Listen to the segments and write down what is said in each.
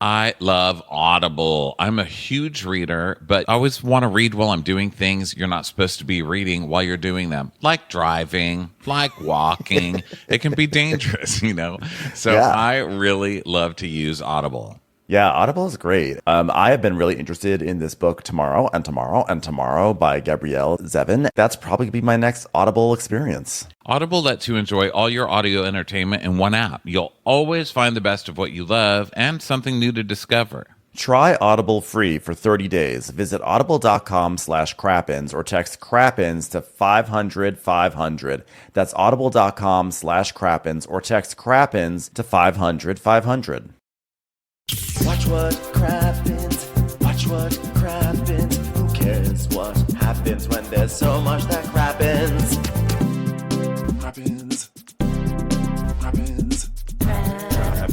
I love Audible. I'm a huge reader, but I always want to read while I'm doing things you're not supposed to be reading while you're doing them, like driving, like walking. It can be dangerous, you know? So Yeah. I really love to use Audible. Yeah, Audible is great. I have been really interested in this book Tomorrow and Tomorrow and Tomorrow by Gabrielle Zevin. That's probably going to be my next Audible experience. Audible lets you enjoy all your audio entertainment in one app. You'll always find the best of what you love and something new to discover. Try Audible free for 30 days. Visit audible.com/crappins or text crappins to 500-500. That's audible.com/crappins or text crappins to 500-500. Watch what crappens, watch what crappens. Who cares what happens when there's so much that crappens? Crappens, crappens, crappens.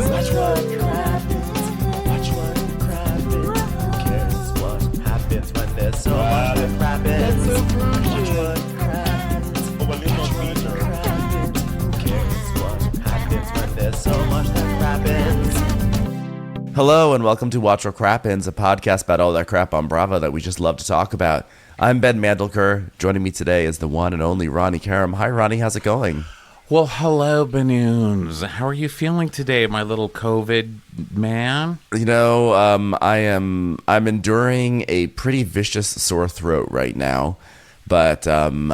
Watch what crappens, watch what crappens. Who cares what happens when there's so much that crappens? Watch what crappens, watch what crappens. Who cares what happens when there's so much that crappens? Hello and welcome to Watch What Crappins, a podcast about all that crap on Bravo that we just love to talk about. I'm Ben Mandelker. Joining me today is the one and only Ronnie Karam. Hi, Ronnie. How's it going? Well, hello, Banoons. How are you feeling today, my little COVID man? You know, I'm enduring a pretty vicious sore throat right now, but I'm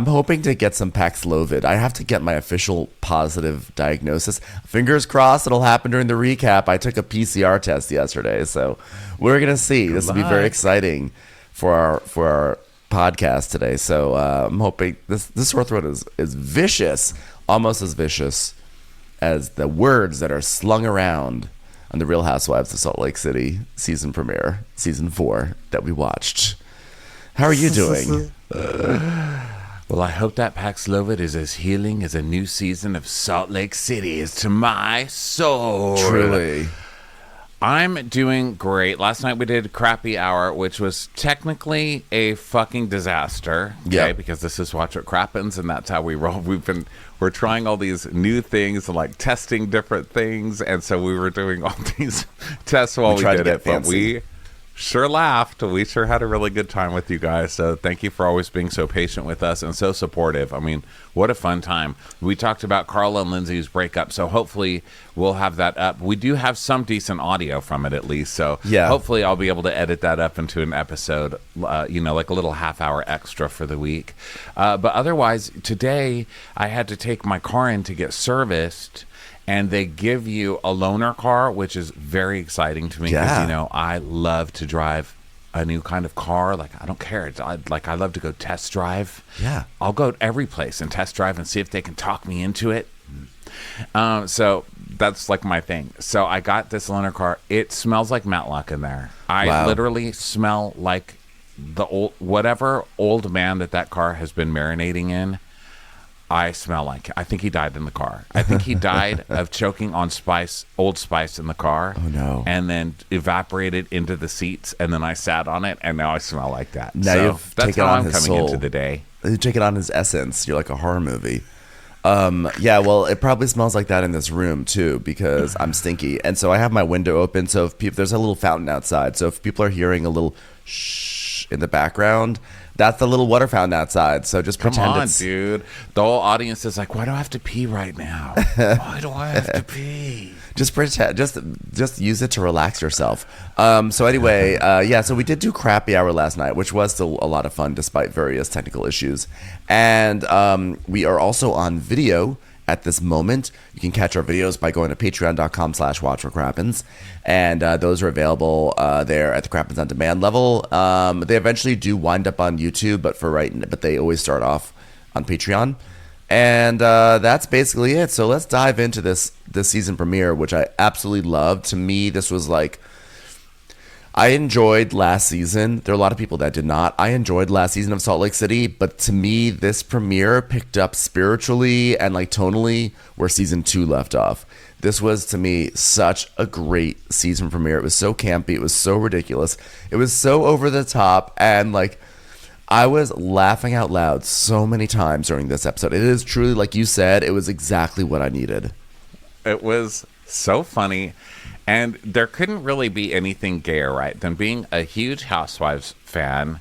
hoping to get some Paxlovid. I have to get my official positive diagnosis. Fingers crossed it'll happen during the recap. I took a PCR test yesterday, so we're gonna see. This will be very exciting for our podcast today. So I'm hoping this sore throat is vicious, almost as vicious as the words that are slung around on the Real Housewives of Salt Lake City season premiere, season 4 that we watched. How are you doing? Well, I hope that Paxlovid is as healing as a new season of Salt Lake City is to my soul. Truly. I'm doing great. Last night we did Crappy Hour, which was technically a fucking disaster. Okay, Yep. because this is Watch What Crappens, and that's how we roll. We're trying all these new things, like testing different things, and so we were doing all these tests while we tried did to get it. But fancy. we sure laughed. We sure had a really good time with you guys. So thank you for always being so patient with us and so supportive. I mean, what a fun time. We talked about Carla and Lindsay's breakup, so hopefully we'll have that up. We do have some decent audio from it at least, so Yeah. hopefully I'll be able to edit that up into an episode, like a little half-hour extra for the week. But otherwise, today I had to take my car in to get serviced, and they give you a loaner car, which is very exciting to me because, Yeah. I love to drive a new kind of car. Like, I don't care. I love to go test drive. Yeah. I'll go to every place and test drive and see if they can talk me into it. So that's like my thing. So I got this loaner car. It smells like Matlock in there. I Wow. literally smell like the whatever old man that car has been marinating in. I smell like. I think he died in the car. I think he died of choking on Old Spice in the car. Oh, no. And then evaporated into the seats, and then I sat on it, and now I smell like that. Now so you've that's taken how on I'm his coming soul. into the day. You take it on his essence. You're like a horror movie. Yeah, well, it probably smells like that in this room too because I'm stinky, and so I have my window open. So if there's a little fountain outside, so if people are hearing a little shh in the background, that's the little water fountain outside. So just Come pretend on, it's dude. The whole audience is like, why do I have to pee right now? Why do I have to pee? just pretend, just use it to relax yourself. So anyway, yeah. So we did do Crappy Hour last night, which was still a lot of fun despite various technical issues, and we are also on video at this moment. You can catch our videos by going to patreon.com/watchforcrappens, and those are available there at the Crappens on Demand level. They eventually do wind up on YouTube, but they always start off on Patreon. And that's basically it. So let's dive into this season premiere, which I absolutely loved. To me, this was like, I enjoyed last season. There are a lot of people that did not. I enjoyed last season of Salt Lake City, but to me, this premiere picked up spiritually and like tonally where season 2 left off. This was, to me, such a great season premiere. It was so campy. It was so ridiculous. It was so over the top, and like, I was laughing out loud so many times during this episode. It is truly, like you said, it was exactly what I needed. It was so funny. And there couldn't really be anything gayer, right, than being a huge Housewives fan.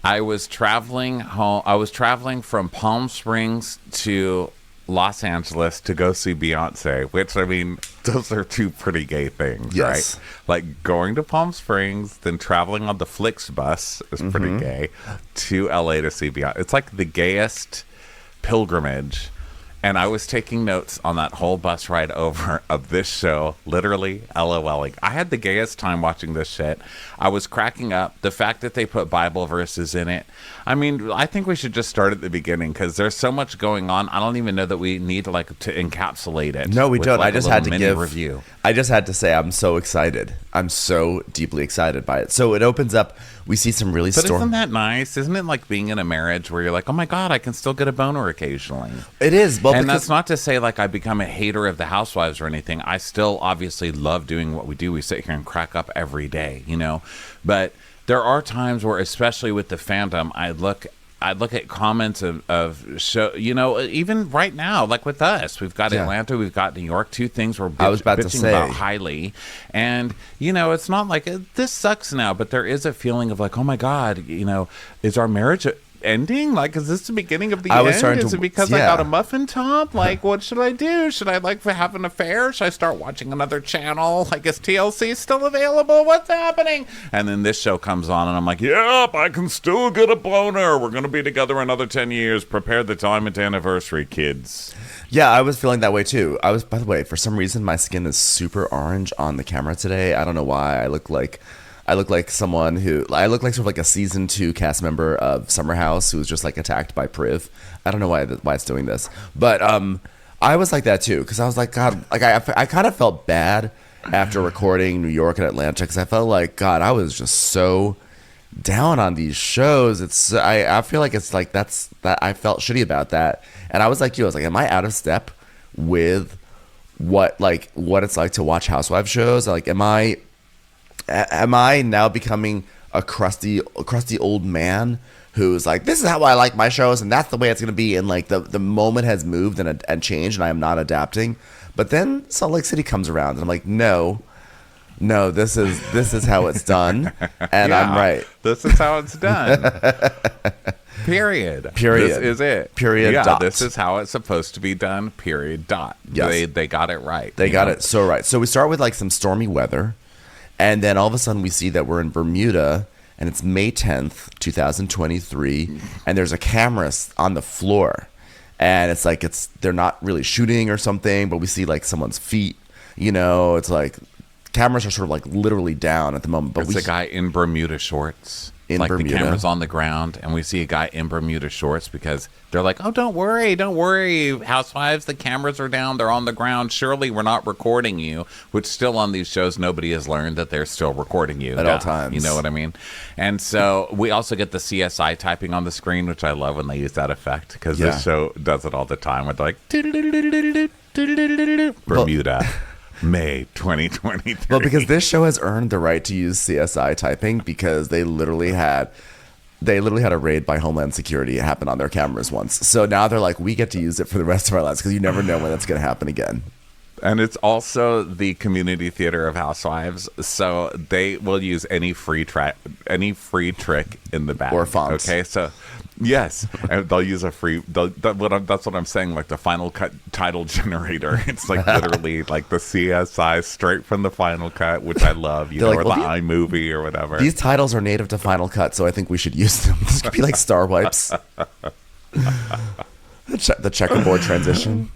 I was traveling home. I was traveling from Palm Springs to Los Angeles to go see Beyonce, which, I mean, those are two pretty gay things, Yes. right? Like going to Palm Springs, then traveling on the Flixbus is pretty gay, to LA to see Beyonce. It's like the gayest pilgrimage. And I was taking notes on that whole bus ride over of this show, literally LOLing. I had the gayest time watching this shit. I was cracking up. The fact that they put Bible verses in it. I mean, I think we should just start at the beginning because there's so much going on. I don't even know that we need to encapsulate it. No, we with, don't. like, I just a had little to mini give review. I just had to say I'm so excited. I'm so deeply excited by it. So it opens up. We see some really But isn't that nice? Isn't it like being in a marriage where you're like, oh my God, I can still get a boner occasionally? It is. Well, And because that's not to say like I become a hater of the Housewives or anything. I still obviously love doing what we do. We sit here and crack up every day, you know. But there are times where, especially with the fandom, I look at comments of show, you know, even right now, like with us, we've got Yeah. Atlanta, we've got New York, two things we're I was about to bitching say. about highly. And, you know, it's not like this sucks now, but there is a feeling of like, oh my God, you know, is our marriage ending? Like, is this the beginning of the I was end? starting Is to- it because I yeah. got a muffin top? Like, what should I do? Should I like have an affair? Should I start watching another channel? Like, is TLC still available? What's happening? And then this show comes on, and I'm like, yep, I can still get a boner. We're gonna be together another 10 years. Prepare the diamond anniversary, kids. Yeah, I was feeling that way too. By the way, for some reason, my skin is super orange on the camera today. I don't know why. I look like someone who, I look like sort of like a season 2 cast member of Summer House who was just like attacked by Priv. I don't know why it's doing this, but I was like that too because I was like, God, like I kind of felt bad after recording New York and Atlanta because I felt like, God, I was just so down on these shows. I feel like it's like that I felt shitty about that, and I was like, am I out of step with what it's like to watch Housewives shows? Like, am I now becoming a crusty old man who's like, this is how I like my shows and that's the way it's going to be, and like the moment has moved and changed and I am not adapting? But then Salt Lake City comes around and I'm like, no, this is how it's done, and Yeah, I'm right. This is how it's done. Period. This is it. Period. Yeah, Dot. this is how it's supposed to be done. Period. Dot. Yes. They got it right. They you got know? it so right. So we start with like some stormy weather, and then all of a sudden we see that we're in Bermuda, and it's May 10th, 2023, and there's a camera on the floor, and it's like they're not really shooting or something, but we see like someone's feet. You know, it's like cameras are sort of like literally down at the moment. But It's a guy in Bermuda shorts. In like Bermuda. the camera's on the ground, and we see a guy in Bermuda shorts because they're like, oh, don't worry, Housewives, the cameras are down, they're on the ground. Surely we're not recording you, which still on these shows, nobody has learned that they're still recording you. At all times. You know what I mean? And so we also get the CSI typing on the screen, which I love when they use that effect because Yeah. this show does it all the time with like, Bermuda. May 2023. Well, because this show has earned the right to use CSI typing because they literally had a raid by Homeland Security happen on their cameras once. So now they're like, we get to use it for the rest of our lives because you never know when that's going to happen again. And it's also the community theater of Housewives, so they will use any free trick in the back Or fonts. Okay, so yes, and they'll use a free. That's what I'm saying. Like the Final Cut title generator. It's like literally like the CSI straight from the Final Cut, which I love. You They're know, like, or well, the iMovie or whatever. These titles are native to Final Cut, so I think we should use them. This could be like Star Wipes. The checkerboard transition.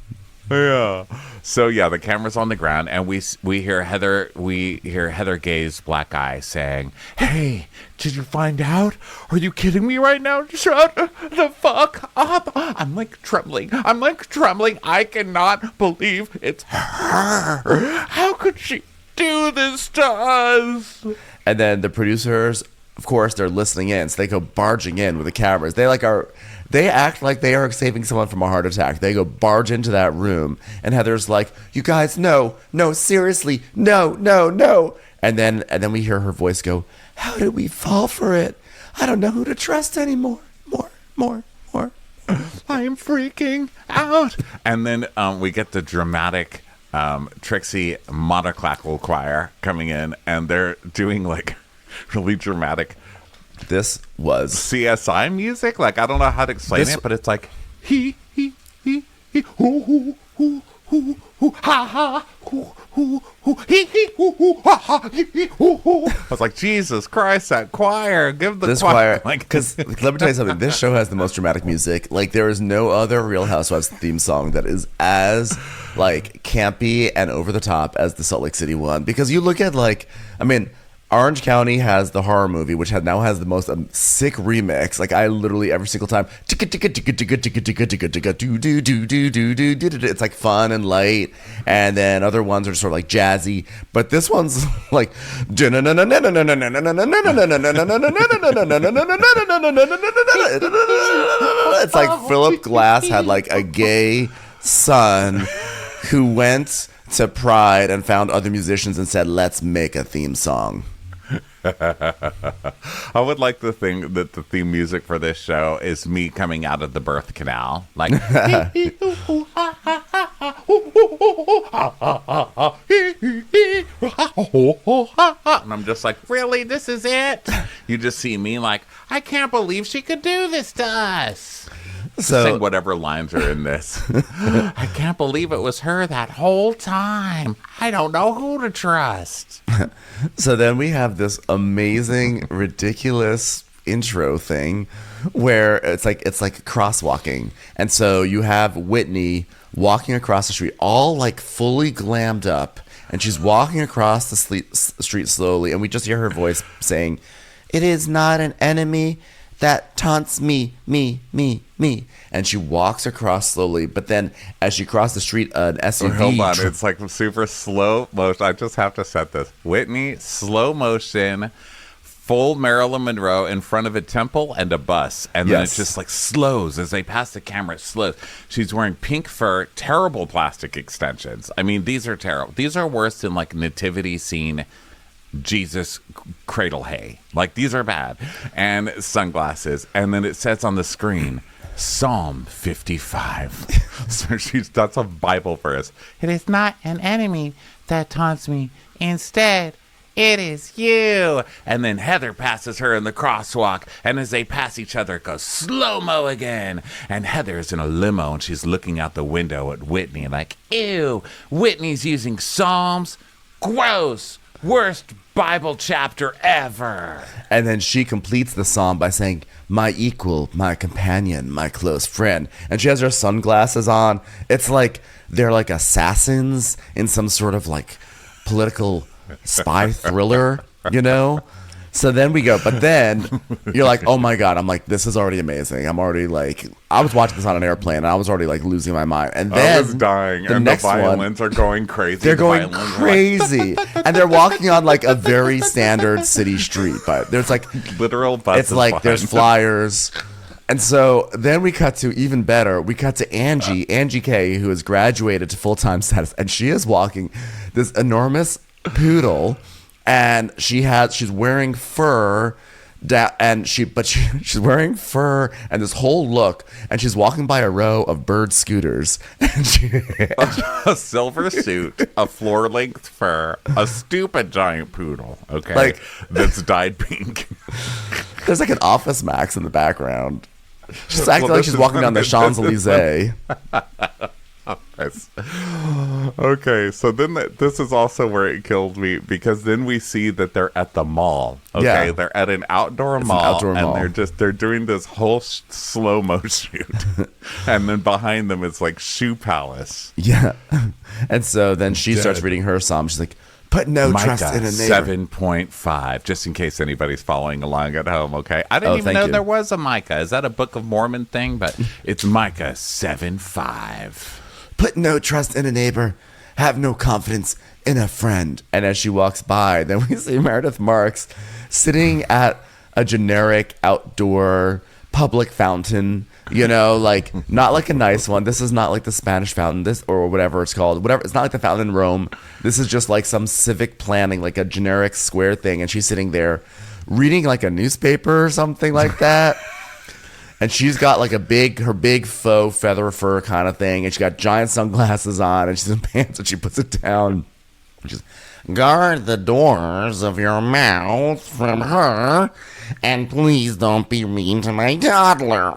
Yeah. So yeah, the camera's on the ground, and we hear Heather Gay's black eye saying, "Hey, did you find out? Are you kidding me right now? Shut the fuck up!" I'm like trembling. I cannot believe it's her. How could she do this to us? And then the producers, of course, they're listening in, so they go barging in with the cameras. They act like they are saving someone from a heart attack. They go barge into that room, and Heather's like, "You guys, no, seriously, no." And then we hear her voice go, "How did we fall for it? I don't know who to trust anymore. More." I'm freaking out. And then we get the dramatic Trixie Monoclackle Choir coming in, and they're doing like really dramatic This was CSI music. Like, I don't know how to explain This- it, but it's like he hoo hoo hoo hoo hoo ha ha hoo hoo hoo he hoo hoo ha ha he hoo hoo. I was like, Jesus Christ, that choir! Give the this choir, like, because let me tell you something. This show has the most dramatic music. Like, there is no other Real Housewives theme song that is as like campy and over the top as the Salt Lake City one. Because you look at like, I mean, Orange County has the horror movie, which now has the most sick remix. Like, I literally every single time, it's like fun and light, and then other ones are sort of like jazzy. But this one's like, it's like Philip Glass had like a gay son who went to Pride and found other musicians and said, "Let's make a theme song." I would like to think that the theme music for this show is me coming out of the birth canal, like, and I'm just like, really, this is it? You just see me like, I can't believe she could do this to us. Sing whatever lines are in this. I can't believe it was her that whole time. I don't know who to trust. So then we have this amazing, ridiculous intro thing where it's like crosswalking. And so you have Whitney walking across the street, all like fully glammed up, and she's walking across the street slowly, and we just hear her voice saying, "It is not an enemy that taunts me. And she walks across slowly, but then as she crosses the street, an SUV... Hold on, it's like super slow motion. I just have to set this. Whitney, slow motion, full Marilyn Monroe in front of a temple and a bus. And then it just like slows. As they pass the camera, it slows. She's wearing pink fur, terrible plastic extensions. I mean, these are terrible. These are worse than like nativity scene Jesus cradle hay. Like, these are bad. And sunglasses. And then it says on the screen, Psalm 55. So that's a Bible verse. It is not an enemy that taunts me. Instead, it is you. And then Heather passes her in the crosswalk. And as they pass each other, it goes slow-mo again. And Heather's in a limo, and she's looking out the window at Whitney like, ew, Whitney's using Psalms. Gross. Worst Bible chapter ever. And then she completes the psalm by saying, "My equal, my companion, my close friend." And she has her sunglasses on. It's like they're like assassins in some sort of like political spy thriller, you know? So then we go, but then you're like, oh my God. I'm like, this is already amazing. I'm already like, I was watching this on an airplane and I was already like losing my mind. And then I was dying, and the violins are going crazy. They're going crazy. And they're walking on like a very standard city street. But there's like literal buses. It's like there's flyers. And so then we cut to even better. We cut to Angie K, who has graduated to full-time status. And she is walking this enormous poodle. And she's wearing fur, she's wearing fur and this whole look, and she's walking by a row of bird scooters. A silver suit, a floor-length fur, a stupid giant poodle. Okay, like that's dyed pink. There's like an Office Max in the background. She's acting like she's walking down the Champs-Elysees. Nice. Okay, so then this is also where it killed me, because then we see that they're at the mall. Okay, they're at an outdoor mall, they're doing this whole slow-mo shoot, and then behind them it's like Shoe Palace. Yeah, and so then she starts reading her psalm. She's like, "Put no trust in a neighbor." 7.5, just in case anybody's following along at home. Okay, I didn't even know there was a Micah. Is that a Book of Mormon thing? But it's Micah 7:5. Put no trust in a neighbor. Have no confidence in a friend. And as she walks by, then we see Meredith Marks sitting at a generic outdoor public fountain, you know, like not like a nice one. This is not like the Spanish fountain, or whatever it's called. Whatever. It's not like the fountain in Rome. This is just like some civic planning, like a generic square thing. And she's sitting there reading like a newspaper or something like that. And she's got like her big faux feather fur kind of thing, and she got giant sunglasses on, and she's in pants, and she puts it down. She's guard the doors of your mouth from her, and please don't be mean to my toddler.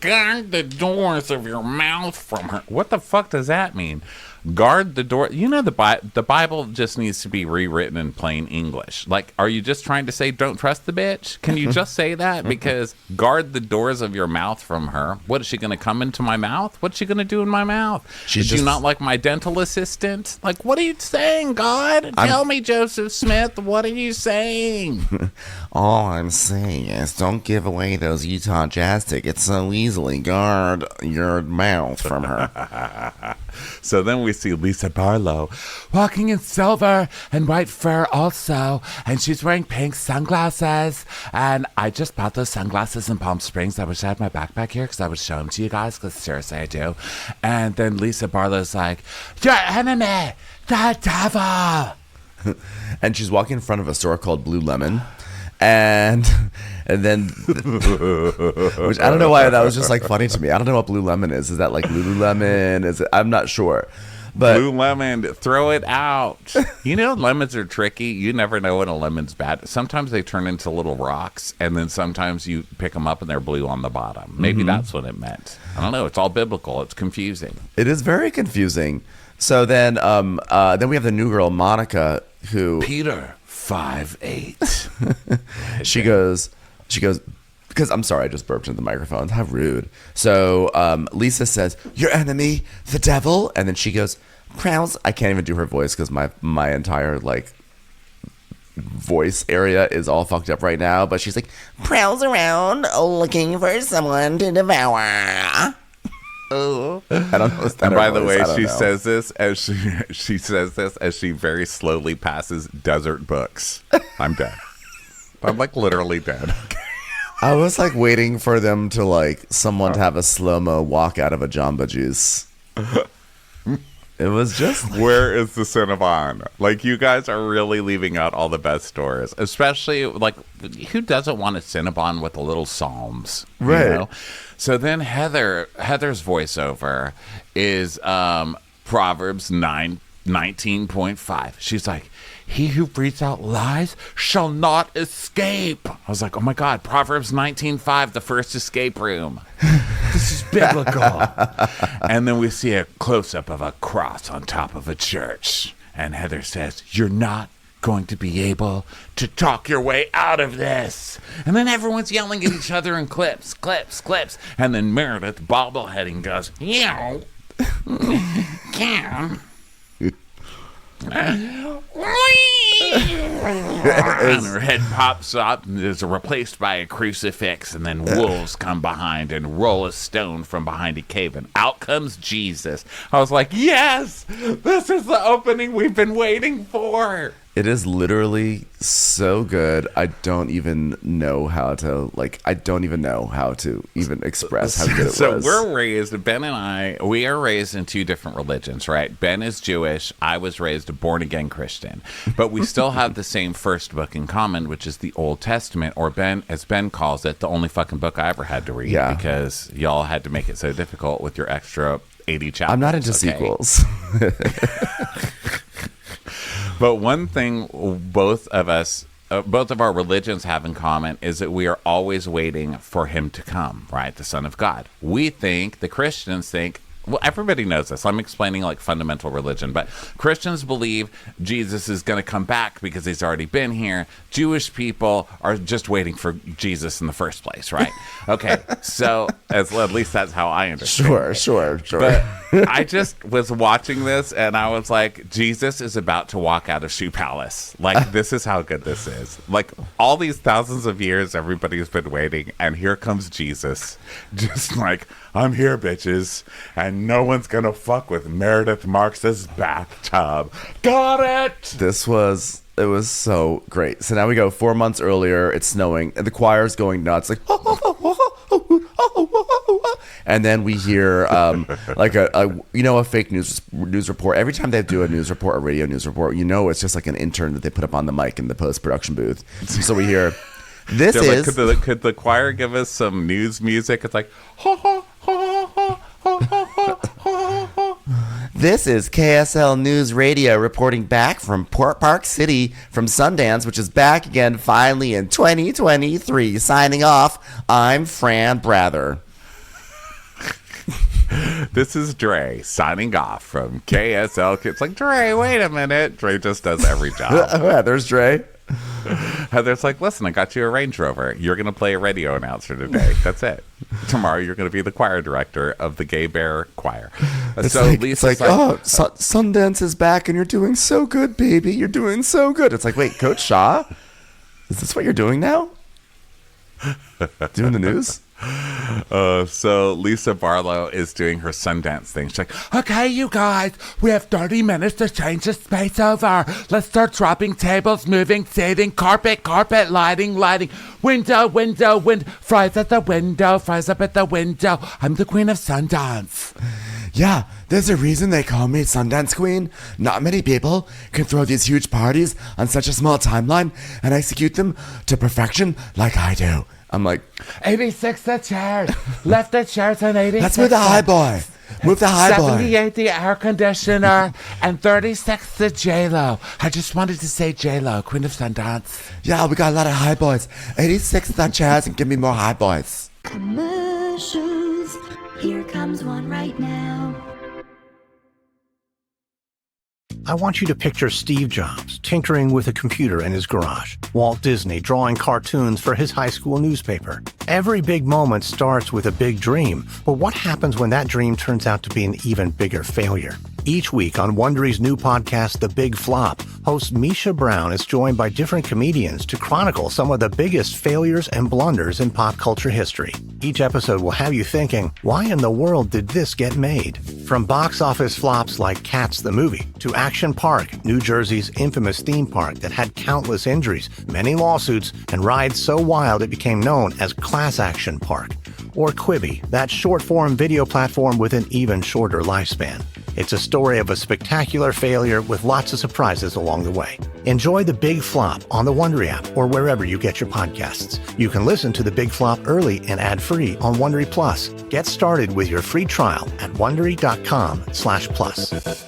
Guard the doors of your mouth from her. What the fuck does that mean? Guard the door. You know, the Bible just needs to be rewritten in plain English. Like, are you just trying to say don't trust the bitch? Can you just say that? Because guard the doors of your mouth from her. What, is she going to come into my mouth? What's she going to do in my mouth? Is she not like my dental assistant? Like, what are you saying, God? Tell me, Joseph Smith, what are you saying? All I'm saying is don't give away those Utah Jazz tickets so easily. Guard your mouth from her. So then we see Lisa Barlow walking in silver and white fur also, and she's wearing pink sunglasses. And I just bought those sunglasses in Palm Springs. I wish I had my backpack here because I would show them to you guys, because seriously I do. And then Lisa Barlow's like, your enemy, the devil. And she's walking in front of a store called Blue Lemon. And then, which I don't know why that was just like funny to me. I don't know what Blue Lemon is. Is that like Lululemon? Is it? I'm not sure. But Blue lemon, throw it out. You know, lemons are tricky. You never know when a lemon's bad. Sometimes they turn into little rocks, and then sometimes you pick them up and they're blue on the bottom. Maybe that's what it meant. I don't know. It's all biblical. It's confusing. It is very confusing. So then we have the new girl, Monica, who Peter 5'8". she goes, because I'm sorry, I just burped into the microphone. How rude. So Lisa says, your enemy, the devil. And then she goes, prowls. I can't even do her voice because my entire like voice area is all fucked up right now. But she's like, prowls around looking for someone to devour. Oh, I don't know. And by the way, she says this as she says this as she very slowly passes Desert Books. I'm dead. I'm like literally dead. I was like waiting for them to like someone to have a slow-mo walk out of a Jamba Juice. It was just like, where is the Cinnabon? Like, you guys are really leaving out all the best stores, especially like who doesn't want a Cinnabon with a little Psalms, right? You know? So then Heather's voiceover is Proverbs 19.5. She's like, he who breathes out lies shall not escape. I was like, oh my God, Proverbs 19.5, the first escape room. This is biblical. And then we see a close-up of a cross on top of a church. And Heather says, you're not going to be able to talk your way out of this. And then everyone's yelling at each other in clips. And then Meredith bobbleheading goes, yeah, Cam. And her head pops up and is replaced by a crucifix, and then wolves come behind and roll a stone from behind a cave, and out comes Jesus. I was like, yes, this is the opening we've been waiting for. It is literally so good. I don't even know how to even express how good it was. So we're raised, Ben and I, we are raised in two different religions, right? Ben is Jewish. I was raised a born-again Christian. But we still have the same first book in common, which is the Old Testament, or Ben, as Ben calls it, the only fucking book I ever had to read, because y'all had to make it so difficult with your extra 80 chapters. I'm not into sequels. But one thing both of our religions have in common is that we are always waiting for him to come, right? The Son of God. The Christians think, well, everybody knows this. I'm explaining like fundamental religion, but Christians believe Jesus is going to come back because he's already been here. Jewish people are just waiting for Jesus in the first place, right? Okay, so at least that's how I understand. Sure. But I just was watching this and I was like, Jesus is about to walk out of Shoe Palace. Like, this is how good this is. Like, all these thousands of years, everybody's been waiting, and here comes Jesus. Just like, I'm here, bitches, and no one's gonna fuck with Meredith Marks's bathtub. Got it! It was so great. So now we go 4 months earlier. It's snowing, and the choir's going nuts, like, and then we hear like a fake news report. Every time they do a news report, a radio news report, it's just like an intern that they put up on the mic in the post-production booth. So we hear, This They're is could the choir give us some news music? It's like ha ha ha ha ha ha ha ha. This is KSL News Radio reporting back from Port Park City from Sundance, which is back again finally in 2023. Signing off, I'm Fran Brather. This is Dre signing off from KSL. It's like, Dre, wait a minute. Dre just does every job. There's Dre. Heather's like, listen, I got you a Range Rover. You're going to play a radio announcer today. That's it. Tomorrow, you're going to be the choir director of the Gay Bear Choir. It's like, oh, Sundance is back and you're doing so good, baby. You're doing so good. It's like, wait, Coach Shaw? Is this what you're doing now? Doing the news? So Lisa Barlow is doing her Sundance thing. She's like, okay, you guys, we have 30 minutes to change the space over. Let's start dropping tables, moving, seating, carpet, lighting, window, fries at the window, fries up at the window. I'm the queen of Sundance. Yeah, there's a reason they call me Sundance Queen. Not many people can throw these huge parties on such a small timeline and execute them to perfection like I do. I'm like, 86 the chairs. Left the chairs on 86. let's move the high boy. Move the high boy. 78 the air conditioner. And 36 the J-Lo. I just wanted to say J-Lo, Queen of Sundance. Yeah, we got a lot of high boys. 86 the chairs and give me more high boys. Commercials. Here comes one right now. I want you to picture Steve Jobs tinkering with a computer in his garage, Walt Disney drawing cartoons for his high school newspaper. Every big moment starts with a big dream, but what happens when that dream turns out to be an even bigger failure? Each week on Wondery's new podcast, The Big Flop, host Misha Brown is joined by different comedians to chronicle some of the biggest failures and blunders in pop culture history. Each episode will have you thinking, why in the world did this get made? From box office flops like Cats the movie, to Action Park, New Jersey's infamous theme park that had countless injuries, many lawsuits, and rides so wild it became known as Class Action Park. Or Quibi, that short-form video platform with an even shorter lifespan. It's a story of a spectacular failure with lots of surprises along the way. Enjoy The Big Flop on the Wondery app or wherever you get your podcasts. You can listen to The Big Flop early and ad-free on Wondery Plus. Get started with your free trial at Wondery.com/plus.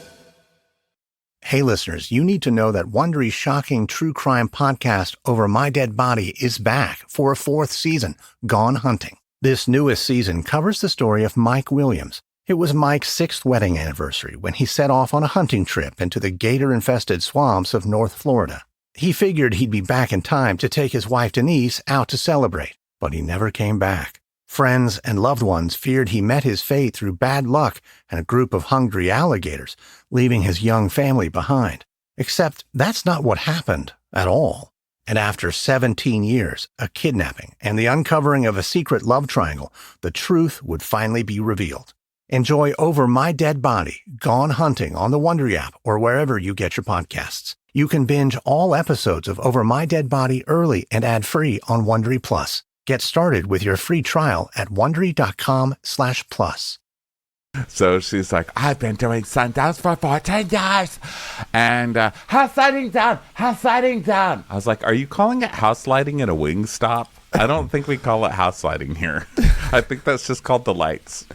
Hey listeners, you need to know that Wondery's shocking true crime podcast Over My Dead Body is back for a 4th season, Gone Hunting. This newest season covers the story of Mike Williams. It was Mike's 6th wedding anniversary when he set off on a hunting trip into the gator-infested swamps of North Florida. He figured he'd be back in time to take his wife Denise out to celebrate, but he never came back. Friends and loved ones feared he met his fate through bad luck and a group of hungry alligators, leaving his young family behind. Except that's not what happened at all. And after 17 years, a kidnapping, and the uncovering of a secret love triangle, the truth would finally be revealed. Enjoy Over My Dead Body, Gone Hunting on the Wondery app or wherever you get your podcasts. You can binge all episodes of Over My Dead Body early and ad-free on Wondery Plus. Get started with your free trial at Wondery.com/plus. So she's like, I've been doing Sundance for 14 years. And house lighting down, house lighting down. I was like, are you calling it house lighting at a Wingstop? I don't think we call it house lighting here. I think that's just called the lights.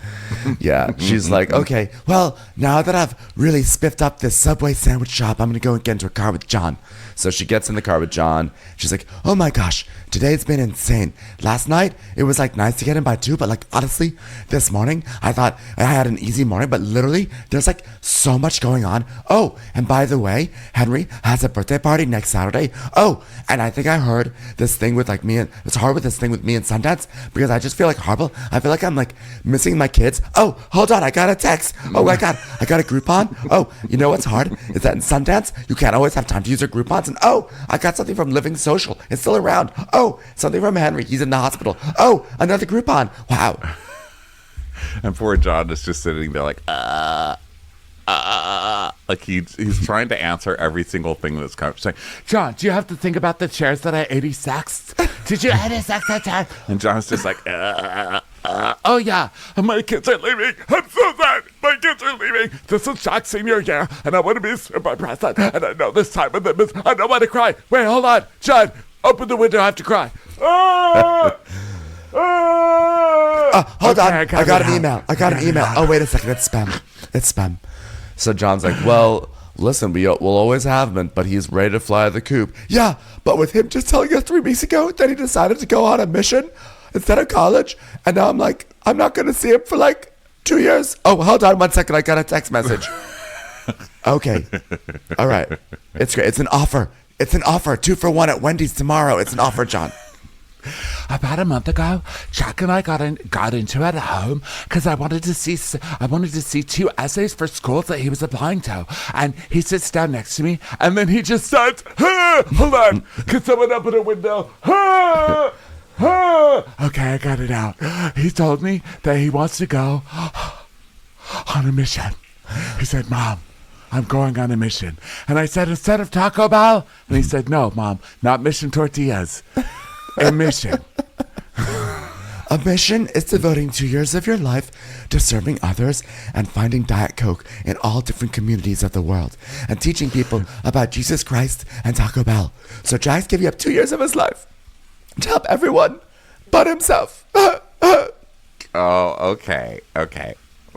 Yeah, she's like, okay, well, now that I've really spiffed up this Subway sandwich shop, I'm going to go and get into a car with John. So she gets in the car with John. She's like, oh my gosh, today's been insane. Last night, it was like nice to get in by 2, but like honestly, this morning, I thought I had an easy morning, but literally, there's like so much going on. Oh, and by the way, Henry has a birthday party next Saturday. Oh, and I think I heard this thing with like me and, it's hard with this thing with me and Sundance because I just feel like horrible. I feel like I'm like missing my kids. Oh, hold on, I got a text. Oh my God, I got a Groupon. Oh, you know what's hard is that in Sundance, you can't always have time to use your Groupons. And oh, I got something from Living Social. It's still around. Oh, something from Henry. He's in the hospital. Oh, another Groupon. Wow. And poor John is just sitting there like he's trying to answer every single thing that's coming. She's like, John, do you have to think about the chairs that I 86? Did you 86 that chair? And John's just like, oh yeah, my kids are leaving. I'm so sad. My kids are leaving. This is Jack's senior year, and I want to be super present. And I know this time of them is, I don't want to cry. Wait, hold on, John. Open the window. I have to cry. Ah! Hold Okay, on. I got an it email. I got an email. Oh, wait a second. It's spam. It's spam. So John's like, well, listen, we'll always have him, but he's ready to fly the coop. Yeah, but with him just telling us 3 weeks ago that he decided to go on a mission instead of college, and now I'm like, I'm not going to see him for like 2 years. Oh, hold on 1 second. I got a text message. Okay. All right. It's great. It's an offer. It's an offer. 2 for 1 at Wendy's tomorrow. It's an offer, John. About a month ago, Jack and I got into it at home because I wanted to see 2 essays for schools that he was applying to, and he sits down next to me, and then he just starts, hold on, can someone open a window? Okay, I got it out. He told me that he wants to go on a mission. He said, Mom, I'm going on a mission. And I said, instead of Taco Bell? And he said, no, Mom, not Mission Tortillas. A mission. A mission is devoting 2 years of your life to serving others and finding Diet Coke in all different communities of the world and teaching people about Jesus Christ and Taco Bell. So Jack's giving up 2 years of his life to help everyone but himself. Oh, okay.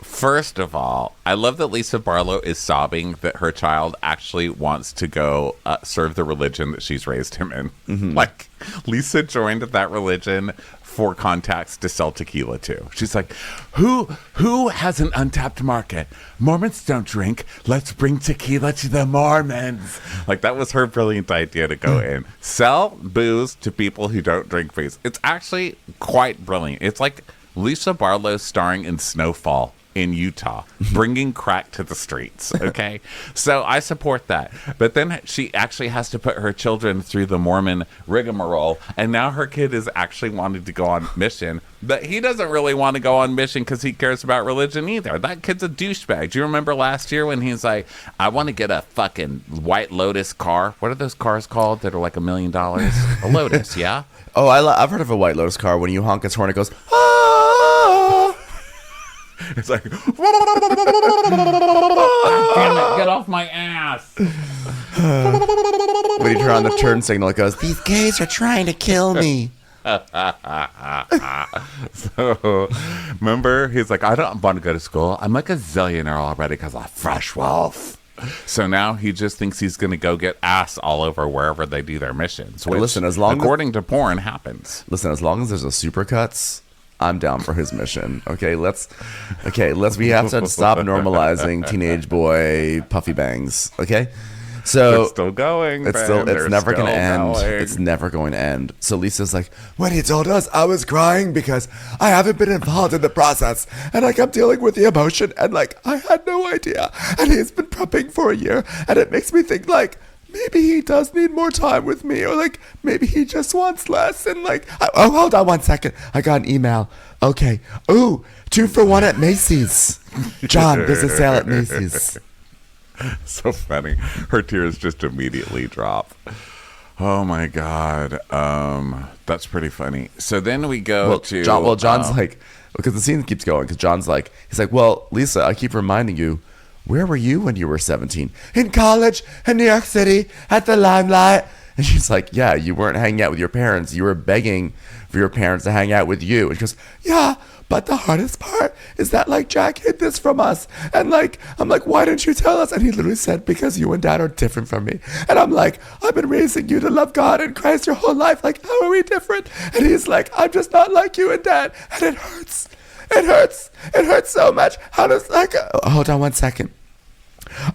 First of all, I love that Lisa Barlow is sobbing that her child actually wants to go serve the religion that she's raised him in. Mm-hmm. Like, Lisa joined that religion for contacts to sell tequila to. She's like, who has an untapped market? Mormons don't drink. Let's bring tequila to the Mormons. Like, that was her brilliant idea to go in. Sell booze to people who don't drink booze. It's actually quite brilliant. It's like Lisa Barlow starring in Snowfall in Utah, bringing crack to the streets. Okay. So I support that. But then she actually has to put her children through the Mormon rigmarole. And now her kid is actually wanting to go on mission. But he doesn't really want to go on mission because he cares about religion either. That kid's a douchebag. Do you remember last year when he's like, I want to get a fucking White Lotus car? What are those cars called that are like $1 million? A Lotus, yeah? Oh, I've heard of a White Lotus car. When you honk its horn, it goes, ah! It's like, damn it, get off my ass. When you turn on the turn signal, it goes, these gays are trying to kill me. So, remember, he's like, I don't want to go to school. I'm like a zillionaire already because I'm fresh wolf. So now he just thinks he's going to go get ass all over wherever they do their missions. Which, listen, according to porn, happens. Listen, as long as there's a supercuts, I'm down for his mission. We have to stop normalizing teenage boy puffy bangs. Okay, so it's still going. It's never going to end. It's never going to end. So Lisa's like, when he told us, I was crying because I haven't been involved in the process, and like I'm dealing with the emotion, and like I had no idea, and he's been prepping for a year, and it makes me think like, maybe he does need more time with me, or like maybe he just wants less. And like, oh, hold on 1 second. I got an email. Okay. Ooh, 2 for 1 at Macy's. John, there's a sale at Macy's. So funny. Her tears just immediately drop. Oh my God. That's pretty funny. So then we go to John's like, because the scene keeps going, because John's like, he's like, well, Lisa, I keep reminding you, where were you when you were 17? In college, in New York City, at the Limelight. And she's like, yeah, you weren't hanging out with your parents. You were begging for your parents to hang out with you. And she goes, yeah, but the hardest part is that, like, Jack hid this from us. And, like, I'm like, why didn't you tell us? And he literally said, because you and Dad are different from me. And I'm like, I've been raising you to love God and Christ your whole life. Like, how are we different? And he's like, I'm just not like you and Dad. And it hurts. It hurts. It hurts so much. How does, like, hold on 1 second.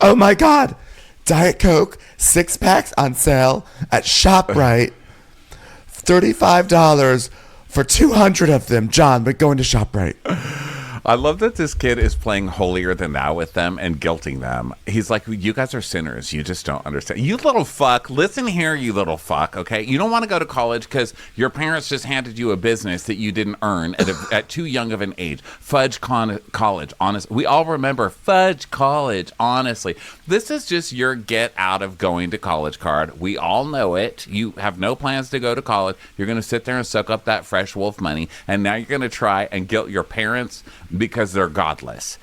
Oh my God, Diet Coke 6-packs on sale at ShopRite, $35 for 200 of them. John, we're going to ShopRite. I love that this kid is playing holier than thou with them and guilting them. He's like, you guys are sinners. You just don't understand. You little fuck. Listen here, you little fuck, okay? You don't want to go to college because your parents just handed you a business that you didn't earn at too young of an age. Fudge college, honestly. We all remember Fudge college, honestly. This is just your get out of going to college card. We all know it. You have no plans to go to college. You're going to sit there and suck up that fresh wolf money, and now you're going to try and guilt your parents because they're godless.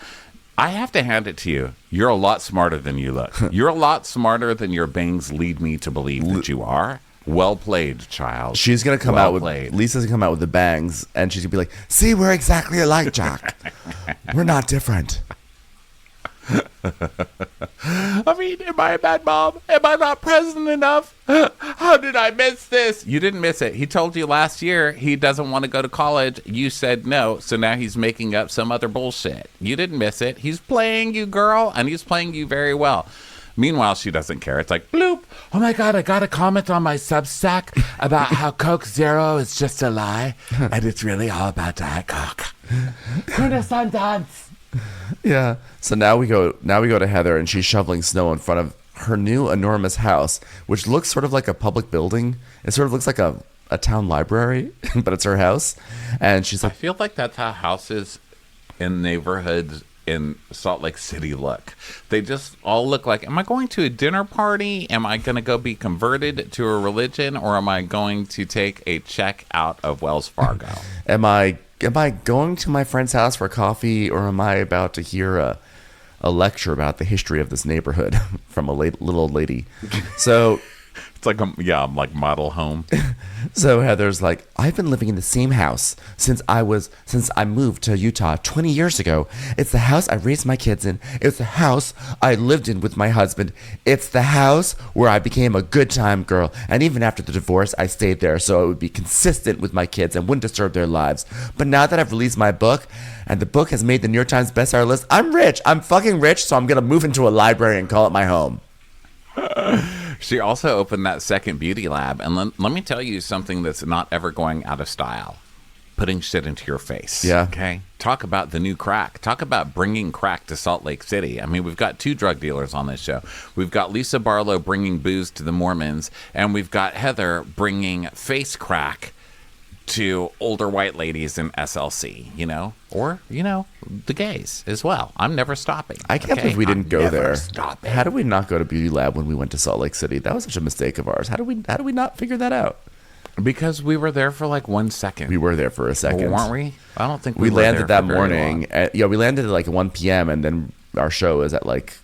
I have to hand it to you. You're a lot smarter than you look. You're a lot smarter than your bangs lead me to believe that you are. Well played, child. She's gonna come Well out with played. Lisa's gonna come out with the bangs, and she's gonna be like, "See, we're exactly alike, Jack. We're not different." I mean, am I a bad mom? Am I not present enough? How did I miss this? You didn't miss it. He told you last year he doesn't want to go to college. You said no, so now he's making up some other bullshit. You didn't miss it. He's playing you, girl, and he's playing you very well. Meanwhile, she doesn't care. It's like, bloop. Oh my God, I got a comment on my Substack about how Coke Zero is just a lie, and it's really all about Diet Coke. Sundance. Yeah. So now we go to Heather, and she's shoveling snow in front of her new enormous house, which looks sort of like a public building. It sort of looks like a town library, but it's her house. And she's I like, feel like that's how houses in neighborhoods in Salt Lake City look. They just all look like, am I going to a dinner party? Am I going to go be converted to a religion? Or am I going to take a check out of Wells Fargo? Am I going to my friend's house for coffee, or am I about to hear a lecture about the history of this neighborhood from a little old lady? So It's like, I'm like model home. So Heather's like, I've been living in the same house since I moved to Utah 20 years ago. It's the house I raised my kids in. It's the house I lived in with my husband. It's the house where I became a good time girl. And even after the divorce, I stayed there so it would be consistent with my kids and wouldn't disturb their lives. But now that I've released my book, and the book has made the New York Times bestseller list, I'm rich. I'm fucking rich, so I'm going to move into a library and call it my home. She also opened that second beauty lab, and let me tell you something that's not ever going out of style. Putting shit into your face. Yeah. Okay? Talk about the new crack. Talk about bringing crack to Salt Lake City. I mean, we've got two drug dealers on this show. We've got Lisa Barlow bringing booze to the Mormons, and we've got Heather bringing face crack to older white ladies in SLC, or, the gays as well. I'm never stopping. I can't believe we didn't go there. Stopping. How did we not go to Beauty Lab when we went to Salt Lake City? That was such a mistake of ours. How did we not figure that out? Because we were there for like 1 second. We were there for a second. Weren't we? I don't think we were landed there that for very morning. long. We landed at like 1 p.m. and then our show was at like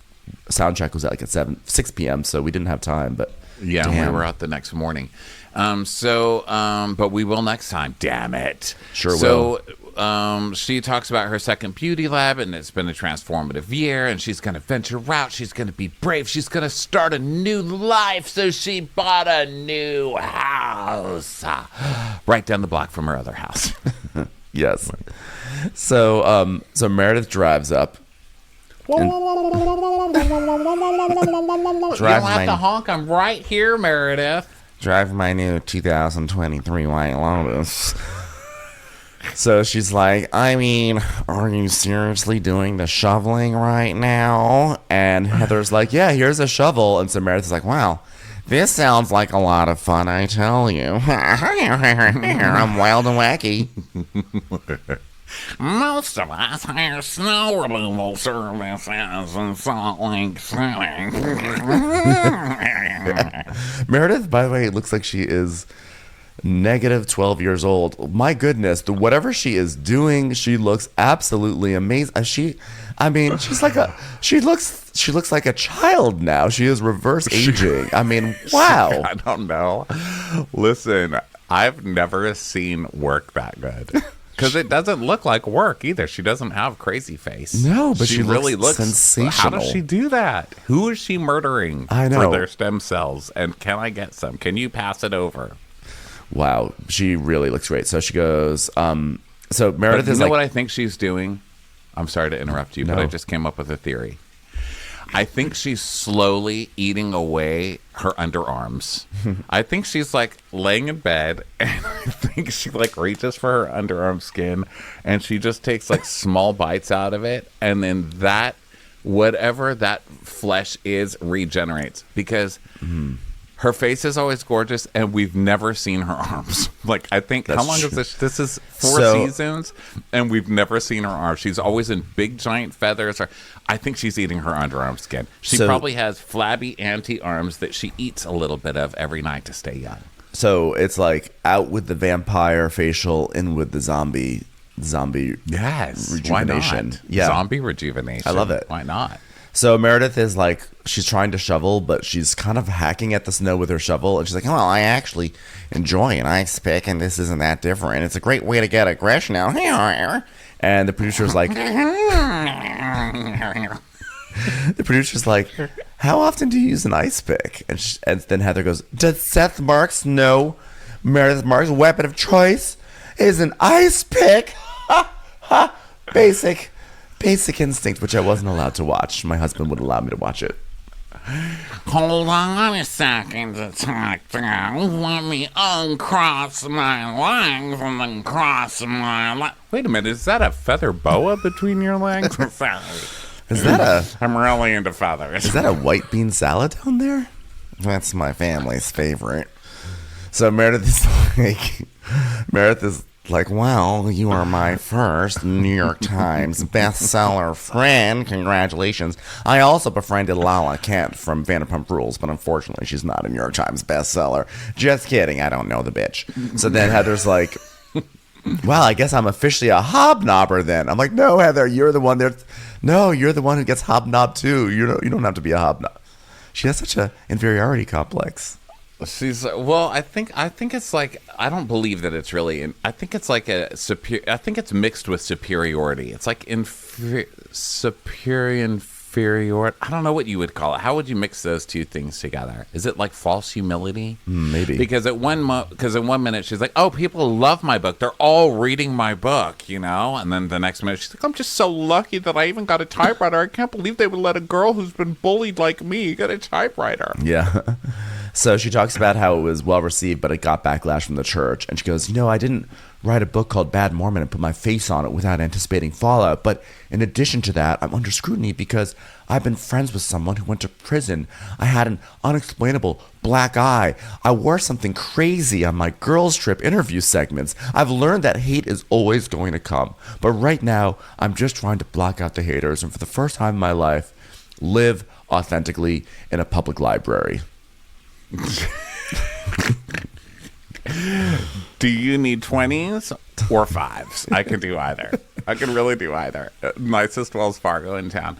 sound check was at like at 6 p.m. So we didn't have time. But yeah, damn. we were out the next morning. But we will next time. Damn it. Sure will. So she talks about her second beauty lab, and it's been a transformative year, and she's going to venture out. She's going to be brave. She's going to start a new life. So she bought a new house right down the block from her other house. Yes. So Meredith drives up. You don't have to honk. I'm right here, Meredith. Drive my new 2023 White Lotus. So she's like, I mean, are you seriously doing the shoveling right now? And Heather's like, yeah, here's a shovel. And so Meredith's like, wow, this sounds like a lot of fun, I tell you. I'm wild and wacky. Most of us hire snow removal services in Salt Lake City. Meredith, by the way, looks like she is negative 12 years old. My goodness, whatever she is doing, she looks absolutely amazing. She looks like a child now. She is reverse aging. I mean, wow. I don't know. Listen, I've never seen work that good. Because it doesn't look like work either. She doesn't have crazy face. No, but she really looks sensational. How does she do that? Who is she murdering I know. for their stem cells? And can I get some? Can you pass it over? Wow, she really looks great. So she goes, so Meredith But you is know like, what I think she's doing? I'm sorry to interrupt you, but No. I just came up with a theory. I think she's slowly eating away her underarms. I think she's like laying in bed, and I think she like reaches for her underarm skin, and she just takes like small bites out of it, and then that whatever that flesh is regenerates, because her face is always gorgeous, and we've never seen her arms. Like, I think, That's how long true. is this? This is 4 seasons, and we've never seen her arms. She's always in big, giant feathers. I think she's eating her underarm skin. She So- probably has flabby anti-arms that she eats a little bit of every night to stay young. so it's like out with the vampire facial, in with the zombie Yes. rejuvenation. Why not? Yeah. Zombie rejuvenation. I love it. Why not? So Meredith is like, she's trying to shovel, but she's kind of hacking at the snow with her shovel. And she's like, well, I actually enjoy an ice pick, and this isn't that different. It's a great way to get aggression out. And the producer's like, how often do you use an ice pick? And then Heather goes, does Seth Marks know Meredith Marks' weapon of choice is an ice pick? Ha, ha. Basic instinct, which I wasn't allowed to watch. My husband would allow me to watch it. Hold on a second, detective. Let me uncross my legs and then cross my legs. Wait a minute, is that a feather boa between your legs? Sorry. Is that I'm really into feathers. Is that a white bean salad down there? That's my family's favorite. So Meredith is like, well, you are my first New York Times bestseller friend. Congratulations. I also befriended Lala Kent from Vanderpump Rules, but unfortunately she's not a New York Times bestseller. Just kidding. I don't know the bitch. So then Heather's like, well, I guess I'm officially a hobnobber then. I'm like, no, Heather, you're the one that... No, you're the one who gets hobnobbed too. You don't have to be a hobnob. She has such an inferiority complex. She's well. I think it's like, I don't believe that it's really. I think it's like a superior. I think it's mixed with superiority. It's like inferiority. I don't know what you would call it. How would you mix those two things together? Is it like false humility? Maybe. Because in 1 minute she's like, "Oh, people love my book. They're all reading my book," you know. And then the next minute she's like, "I'm just so lucky that I even got a typewriter. I can't believe they would let a girl who's been bullied like me get a typewriter." Yeah. So she talks about how it was well received, but it got backlash from the church. And she goes, I didn't write a book called Bad Mormon and put my face on it without anticipating fallout. But in addition to that, I'm under scrutiny because I've been friends with someone who went to prison. I had an unexplainable black eye. I wore something crazy on my girls' trip interview segments. I've learned that hate is always going to come. But right now, I'm just trying to block out the haters. And for the first time in my life, live authentically in a public library. Do you need 20s or 5s? I can do either. I can really do either. Nicest Wells Fargo in town.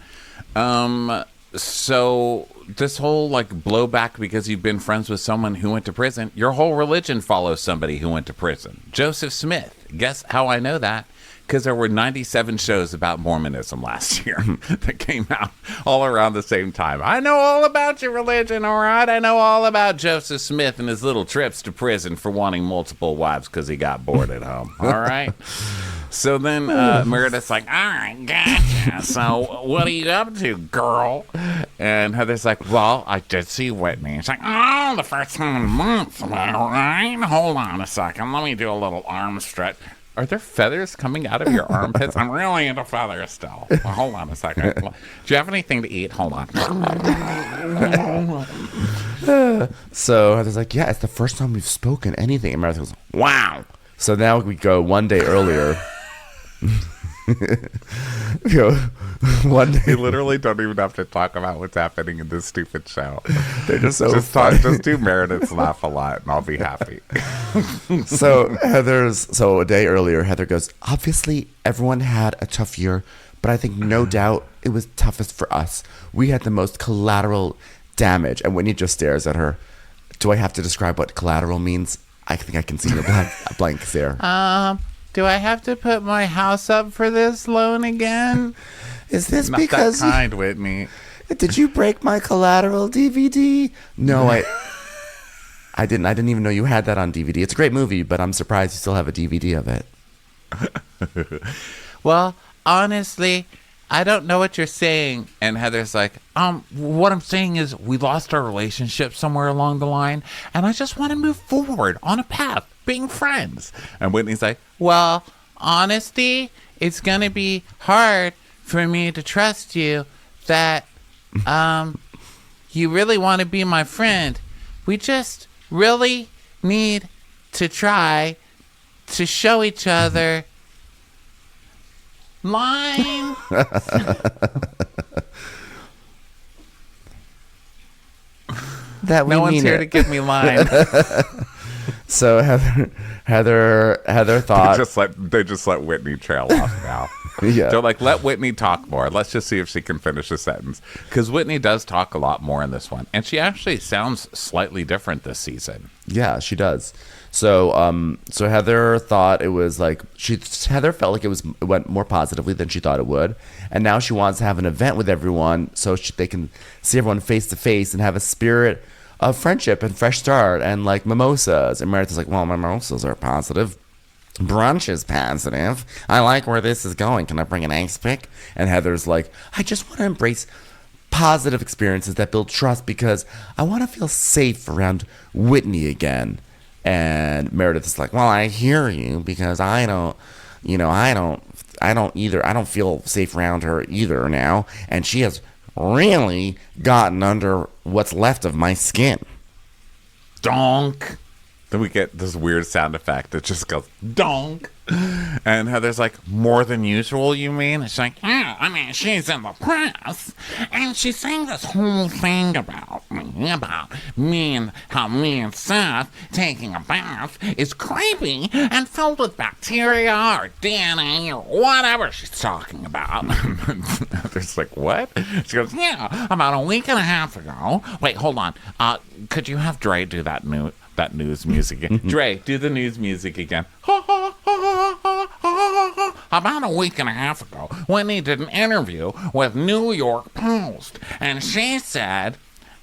So this whole like blowback because you've been friends with someone who went to prison, your whole religion follows somebody who went to prison. Joseph Smith. Guess how I know that? Because there were 97 shows about Mormonism last year that came out all around the same time. I know all about your religion, all right? I know all about Joseph Smith and his little trips to prison for wanting multiple wives because he got bored at home, all right? So then Meredith's like, all right, gotcha. So what are you up to, girl? And Heather's like, well, I did see Whitney. She's like, oh, the first time in months, all right? Hold on a second. Let me do a little arm stretch. Are there feathers coming out of your armpits? I'm really into feathers still. Well, hold on a second. Do you have anything to eat? Hold on. So Heather's like, yeah, it's the first time we've spoken anything. And Meredith goes, wow. So now we go one day earlier. We go one day. We literally don't even have to talk about what's happening in this stupid show. They're just so just do Meredith's laugh a lot and I'll be happy. So a day earlier, Heather goes, obviously everyone had a tough year, but I think no doubt it was toughest for us. We had the most collateral damage. And Whitney just stares at her. Do I have to describe what collateral means? I think I can see your blank stare. Do I have to put my house up for this loan again? Is this Not because that kind, Whitney. Did you break my Collateral DVD? No, I didn't. I didn't even know you had that on DVD. It's a great movie, but I'm surprised you still have a DVD of it. Well, honestly, I don't know what you're saying. And Heather's like, what I'm saying is we lost our relationship somewhere along the line, and I just want to move forward on a path, being friends. And Whitney's like, well, honesty, it's going to be hard for me to trust you that you really want to be my friend. We just really need to try to show each other line. No one's here to give me line. So Heather thought they just let Whitney trail off now. Yeah. They're like, let Whitney talk more. Let's just see if she can finish a sentence. Because Whitney does talk a lot more in this one. And she actually sounds slightly different this season. Yeah, she does. So, so Heather thought it was like Heather felt like it went more positively than she thought it would, and now she wants to have an event with everyone so they can see everyone face to face and have a spirit of friendship and fresh start and like mimosas. And Meredith's like, well, mimosas are positive. Brunch is positive. I like where this is going. Can I bring an ice pick? And Heather's like, I just want to embrace positive experiences that build trust because I want to feel safe around Whitney again. And Meredith is like, well, I hear you because I don't feel safe around her either now. And she has really gotten under what's left of my skin. Donk. Then we get this weird sound effect that just goes donk. And Heather's like, more than usual, you mean? It's like, yeah, I mean, she's in the press. And she's saying this whole thing about me and how me and Seth taking a bath is creepy and filled with bacteria or DNA or whatever she's talking about. Heather's like, what? She goes, yeah, about a week and a half ago. Wait, hold on. Could you have Dre do that news music again? Dre, do the news music again. About a week and a half ago, Whitney did an interview with New York Post, and she said,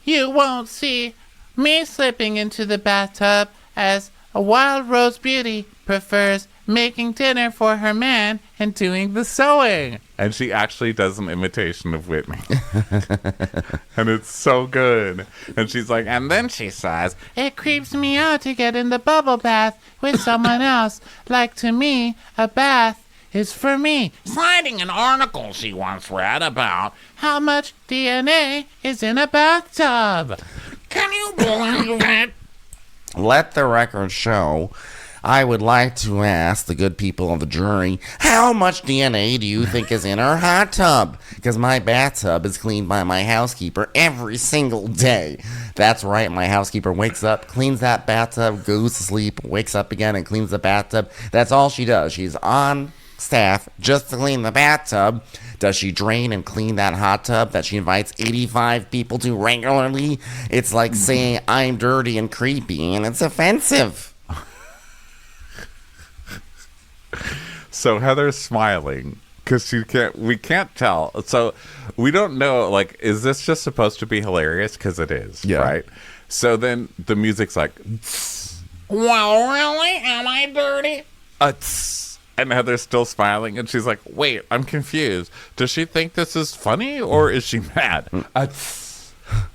you won't see me slipping into the bathtub as a wild rose beauty prefers making dinner for her man and doing the sewing. And she actually does an imitation of Whitney. And it's so good. And she's like, and then she says, it creeps me out to get in the bubble bath with someone else. Like, to me, a bath is for me. Citing an article she once read about how much DNA is in a bathtub. Can you believe it? Let the record show. I would like to ask the good people of the jury, how much DNA do you think is in our hot tub? Because my bathtub is cleaned by my housekeeper every single day. That's right, my housekeeper wakes up, cleans that bathtub, goes to sleep, wakes up again and cleans the bathtub. That's all she does. She's on staff just to clean the bathtub. Does she drain and clean that hot tub that she invites 85 people to regularly? It's like saying I'm dirty and creepy, and it's offensive. So Heather's smiling because we can't tell. So we don't know, like, is this just supposed to be hilarious? Because it is, yeah. Right? So then the music's like, well, really? Am I dirty? And Heather's still smiling, and she's like, wait, I'm confused. Does she think this is funny, or is she mad?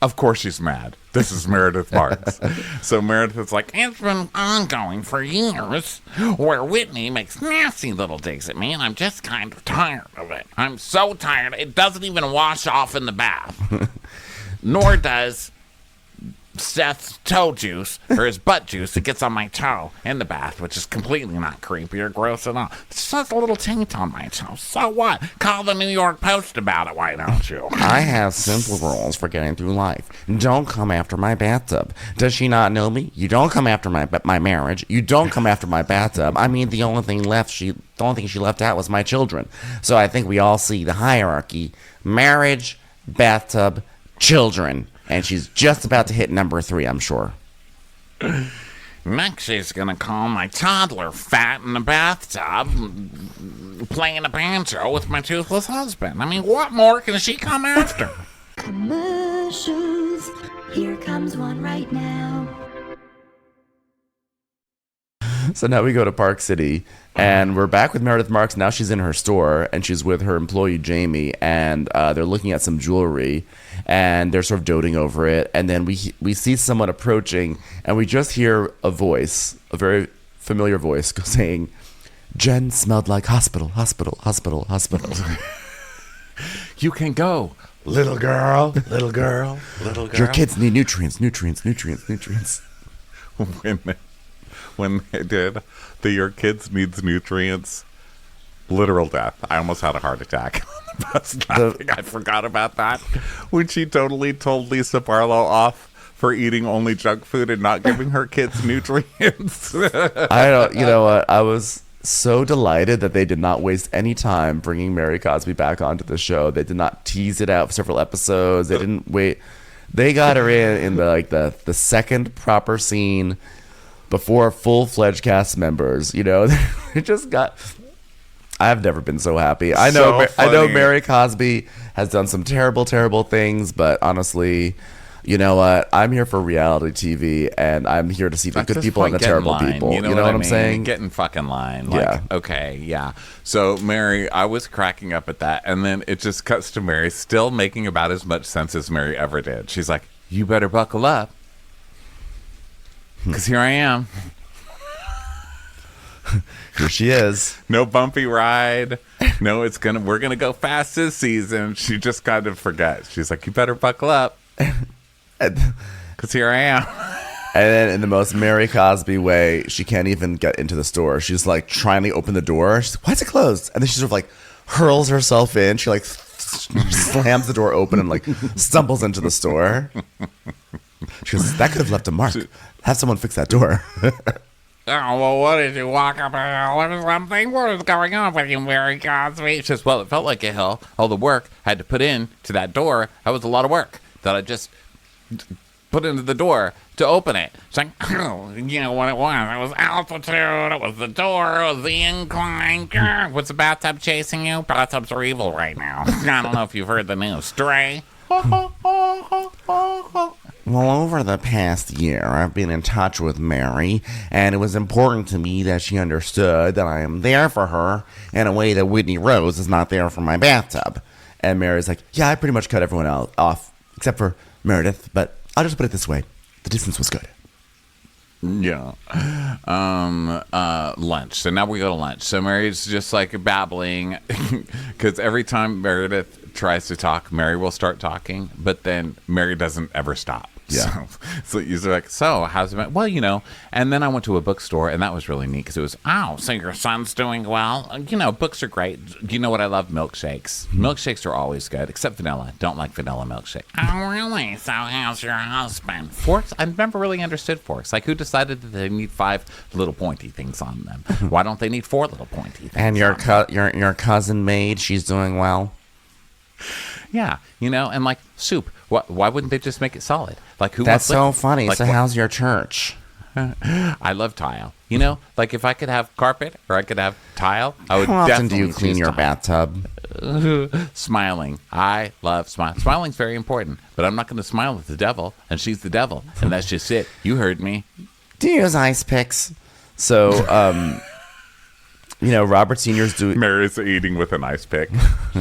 Of course she's mad. This is Meredith Marks. So Meredith's like, it's been ongoing for years, where Whitney makes nasty little digs at me, and I'm just kind of tired of it. I'm so tired, it doesn't even wash off in the bath. Nor does Seth's toe juice, or his butt juice that gets on my toe in the bath, which is completely not creepy or gross at all. It's just a little taint on my toe. So what? Call the New York Post about it, why don't you? I have simple rules for getting through life. Don't come after my bathtub. Does she not know me? You don't come after my marriage. You don't come after my bathtub. I mean, the only thing she left out was my children. So I think we all see the hierarchy: marriage, bathtub, children. And she's just about to hit number 3, I'm sure. Next, she's gonna call my toddler fat in the bathtub, playing a banjo with my toothless husband. I mean, what more can she come after? Commercials. Here comes one right now. So now we go to Park City, and we're back with Meredith Marks. Now she's in her store, and she's with her employee, Jamie, and they're looking at some jewelry, and they're sort of doting over it. And then we see someone approaching, and we just hear a voice, a very familiar voice, saying, Jen smelled like hospital, hospital, hospital, hospital. You can go, little girl, little girl, little girl. Your kids need nutrients, nutrients, nutrients, nutrients. When they did your kids needs nutrients, literal death. I almost had a heart attack. That's nothing. I forgot about that. When she totally told Lisa Barlow off for eating only junk food and not giving her kids nutrients. I don't, you know what? I was so delighted that they did not waste any time bringing Mary Cosby back onto the show. They did not tease it out for several episodes. They didn't wait. They got her in the second proper scene before full-fledged cast members. You know, they just got. I've never been so happy. I know Mary Cosby has done some terrible, terrible things, but honestly, you know what? I'm here for reality TV, and I'm here to see the good people and the terrible people. You know what I'm saying? Get in fucking line. Like, Yeah. Okay, yeah. So, Mary, I was cracking up at that, and then it just cuts to Mary still making about as much sense as Mary ever did. She's like, you better buckle up, because here I am. Here she is. No bumpy ride. No, we're gonna go fast this season. She just kind of forgets. She's like, you better buckle up, because here I am. And then in the most Mary Cosby way, she can't even get into the store. She's like trying to open the door. She's like, why is it closed? And then she sort of like hurls herself in. She like slams the door open and like stumbles into the store. She goes, that could have left a mark. Have someone fix that door. Oh, well, what did you walk up a hill or something? What is going on with you, Mary Cosby? She says, well, it felt like a hill. All the work I had to put in to that door, that was a lot of work that I just put into the door to open it. It's like, oh, you know what it was? It was altitude, it was the door, it was the incline. Grr. What's the bathtub chasing you? Bathtubs are evil right now. I don't know if you've heard the news. Stray. Well, over the past year, I've been in touch with Mary, and it was important to me that she understood that I am there for her in a way that Whitney Rose is not there for my bathtub. And Mary's like, yeah, I pretty much cut everyone else off, except for Meredith, but I'll just put it this way. The distance was good. Yeah. Lunch. So now we go to lunch. So Mary's just like babbling because every time Meredith tries to talk, Mary will start talking, but then Mary doesn't ever stop. Yeah. So you're like, so how's it been? Well, you know, and then I went to a bookstore and that was really neat because it was, oh, so your son's doing well. You know, books are great. You know what I love? Milkshakes. Milkshakes are always good, except vanilla. Don't like vanilla milkshake. Oh, really? So how's your husband? Forks? I've never really understood forks. Like, who decided that they need 5 little pointy things on them? Why don't they need 4 little pointy things? And your cousin maid, she's doing well. Yeah, you know, and like soup. Why wouldn't they just make it solid? Like who? That's wants so funny. Like, so how's your church? I love tile. You know, like if I could have carpet or I could have tile, I would. How often definitely do you clean choose your tile. bathtub? Smiling. I love smiling. Smiling's very important, but I'm not going to smile at the devil, and she's the devil, and that's just it. You heard me. Do you use ice picks? So, you know, Robert Sr.'s doing. Mary's eating with an ice pick.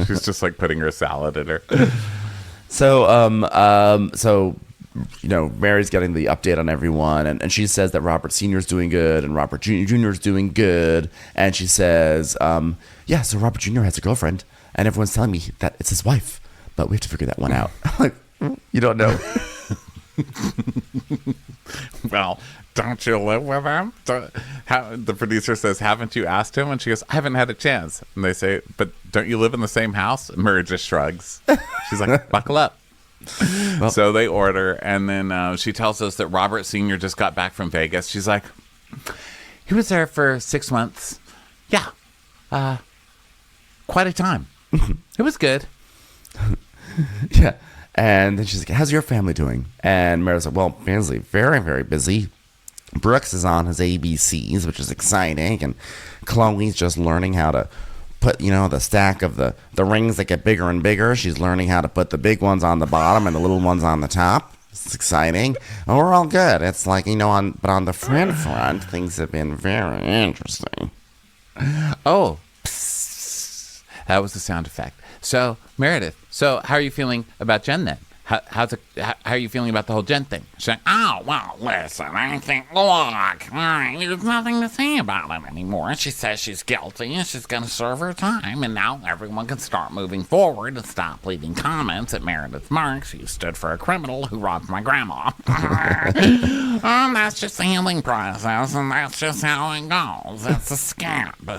She's just like putting her salad in her. So, you know, Mary's getting the update on everyone, and she says that Robert Sr.'s doing good, and Robert Jr.'s doing good, and she says, yeah, so Robert Jr. has a girlfriend, and everyone's telling me that it's his wife, but we have to figure that one out. Like, you don't know. Well, don't you live with him? The producer says, haven't you asked him? And she goes, I haven't had a chance. And they say, but don't you live in the same house? And Murray just shrugs. She's like, buckle up. Well, so they order, and then she tells us that Robert Sr. just got back from Vegas. She's like, he was there for 6 months. Yeah. Quite a time. It was good. Yeah. And then she's like, how's your family doing? And Mary's like, well, family's very, very busy. Brooks is on his ABCs, which is exciting. And Chloe's just learning how to put, you know, the stack of the rings that get bigger and bigger. She's learning how to put the big ones on the bottom and the little ones on the top. It's exciting. And we're all good. It's like, you know, but on the friend front, things have been very interesting. Oh, psst. That was the sound effect. So, Meredith, so how are you feeling about Jen then? How are you feeling about the whole Jen thing? She's like, oh, well, listen, I think, look, all right, there's nothing to say about it anymore. She says she's guilty and she's going to serve her time, and now everyone can start moving forward and stop leaving comments at Meredith Marks. You stood for a criminal who robbed my grandma. That's just the healing process, and that's just how it goes. It's a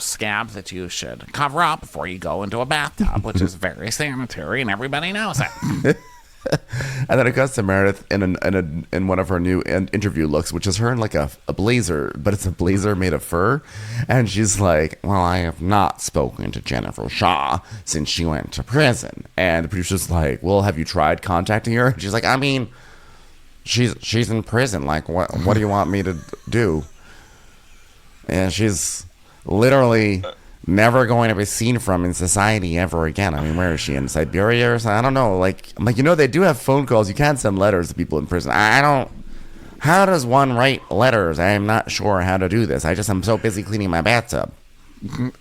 scab that you should cover up before you go into a bathtub, which is very sanitary, and everybody knows it. And then it goes to Meredith in one of her new interview looks, which is her in like a blazer, but it's a blazer made of fur. And she's like, well, I have not spoken to Jennifer Shaw since she went to prison. And the producer's like, well, have you tried contacting her? And she's like, I mean, she's in prison. Like, what do you want me to do? And she's literally never going to be seen from in society ever again. I mean, where is she, in Siberia or something? I don't know. Like, I'm like, they do have phone calls. You can't send letters to people in prison. I don't. How does one write letters? I'm not sure how to do this. I'm so busy cleaning my bathtub.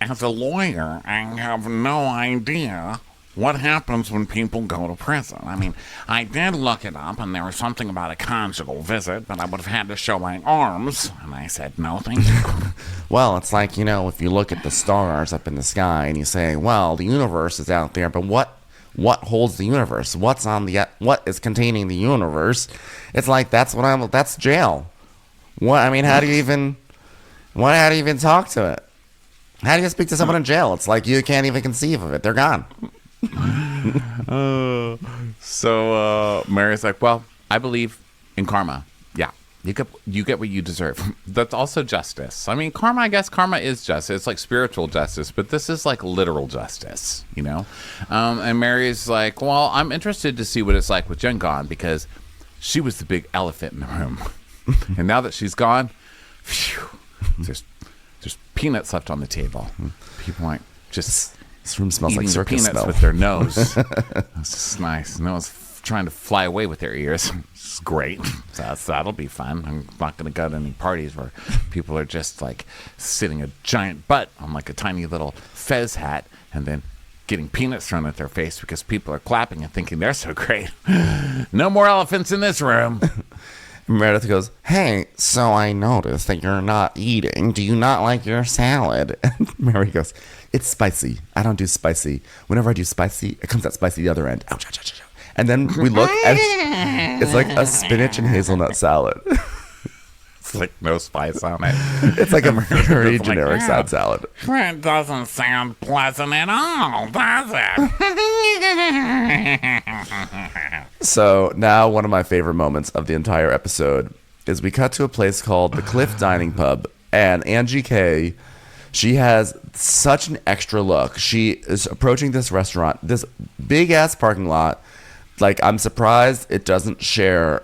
As a lawyer, I have no idea what happens when people go to prison. I mean, I did look it up, and there was something about a conjugal visit, but I would have had to show my arms, and I said, no, thank you. Well, it's like, if you look at the stars up in the sky, and you say, well, the universe is out there, but what holds the universe? What is containing the universe? It's like, that's jail. What? I mean, how do you even talk to it? How do you speak to someone in jail? It's like you can't even conceive of it. They're gone. So Mary's like, well, I believe in karma. Yeah, you get what you deserve. That's also justice. I mean, karma, I guess karma is justice. It's like spiritual justice, but this is like literal justice, And Mary's like, well, I'm interested to see what it's like with Jen gone, because she was the big elephant in the room. And now that she's gone, phew, there's peanuts left on the table. People aren't just this room smells eating like the circus peanuts smell. with their nose. It's just nice. No one's trying to fly away with their ears. It's great. So that'll be fun. I'm not going to go to any parties where people are just like sitting a giant butt on like a tiny little fez hat and then getting peanuts thrown at their face because people are clapping and thinking they're so great. No more elephants in this room. Meredith goes, hey, so I noticed that you're not eating. Do you not like your salad? And Mary goes, it's spicy. I don't do spicy. Whenever I do spicy, it comes out spicy the other end. Ouch, ouch, ouch, ouch. And then we look, and it's like a spinach and hazelnut salad. It's like no spice on it. It's like a very generic sad salad. It doesn't sound pleasant at all, does it? So now one of my favorite moments of the entire episode is we cut to a place called the Cliff Dining Pub, and Angie K, she has such an extra look. She is approaching this restaurant, this big ass parking lot. Like, I'm surprised it doesn't share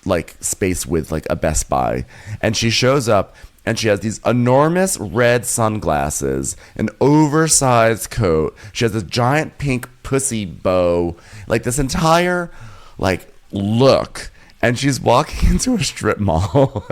like space with like a Best Buy. And she shows up and she has these enormous red sunglasses, an oversized coat. She has this giant pink pussy bow, like this entire like look. And she's walking into a strip mall.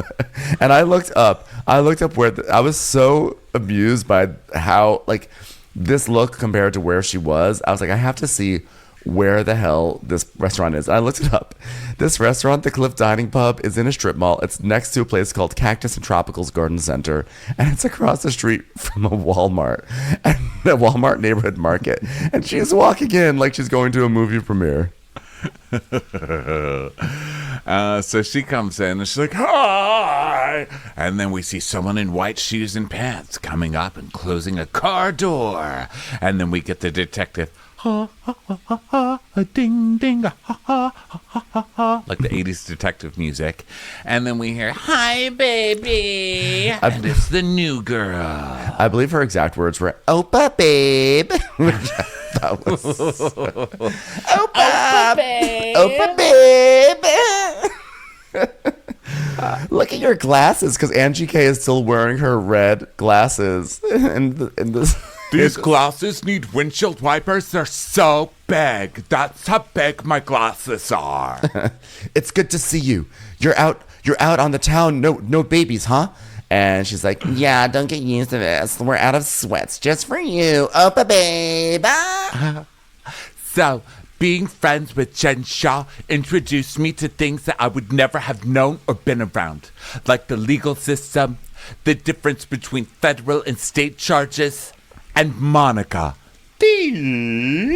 And I looked up where I was so amused by how like this look compared to where she was. I was like, I have to see where the hell this restaurant is. And I looked it up. This restaurant, the Cliff Dining Pub, is in a strip mall. It's next to a place called Cactus and Tropicals Garden Center, and it's across the street from a Walmart, and a Walmart neighborhood market. And she's walking in like she's going to a movie premiere. So she comes in and she's like, hi! And then we see someone in white shoes and pants coming up and closing a car door. And then we get the detective, ha, ha, ha, ha, ha, a ding, ding, ha, ha, ha, ha, ha, ha, like the 80s detective music. And then we hear, hi, baby. And it's the new girl. I believe her exact words were, Opa, babe. Which I thought was Opa, babe. Opa, babe. Look at your glasses, because Angie K is still wearing her red glasses in this. These glasses need windshield wipers. They're so big. That's how big my glasses are. It's good to see you. You're out on the town. No babies, huh? And she's like, yeah, don't get used to this. We're out of sweats just for you. Opa, babe. So, being friends with Jen Shaw introduced me to things that I would never have known or been around, like the legal system, the difference between federal and state charges, and Monica. Ding,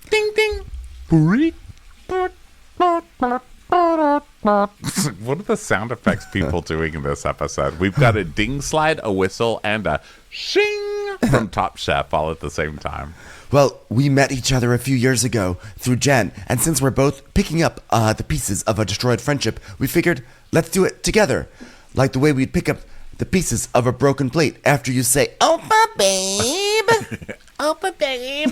ding, ding. What are the sound effects people doing in this episode? We've got a ding slide, a whistle, and a shing. from Top Chef all at the same time. Well, we met each other a few years ago through Jen, and since we're both picking up the pieces of a destroyed friendship, we figured let's do it together. Like the way we'd pick up the pieces of a broken plate after you say, "Opa, babe." Opa, babe.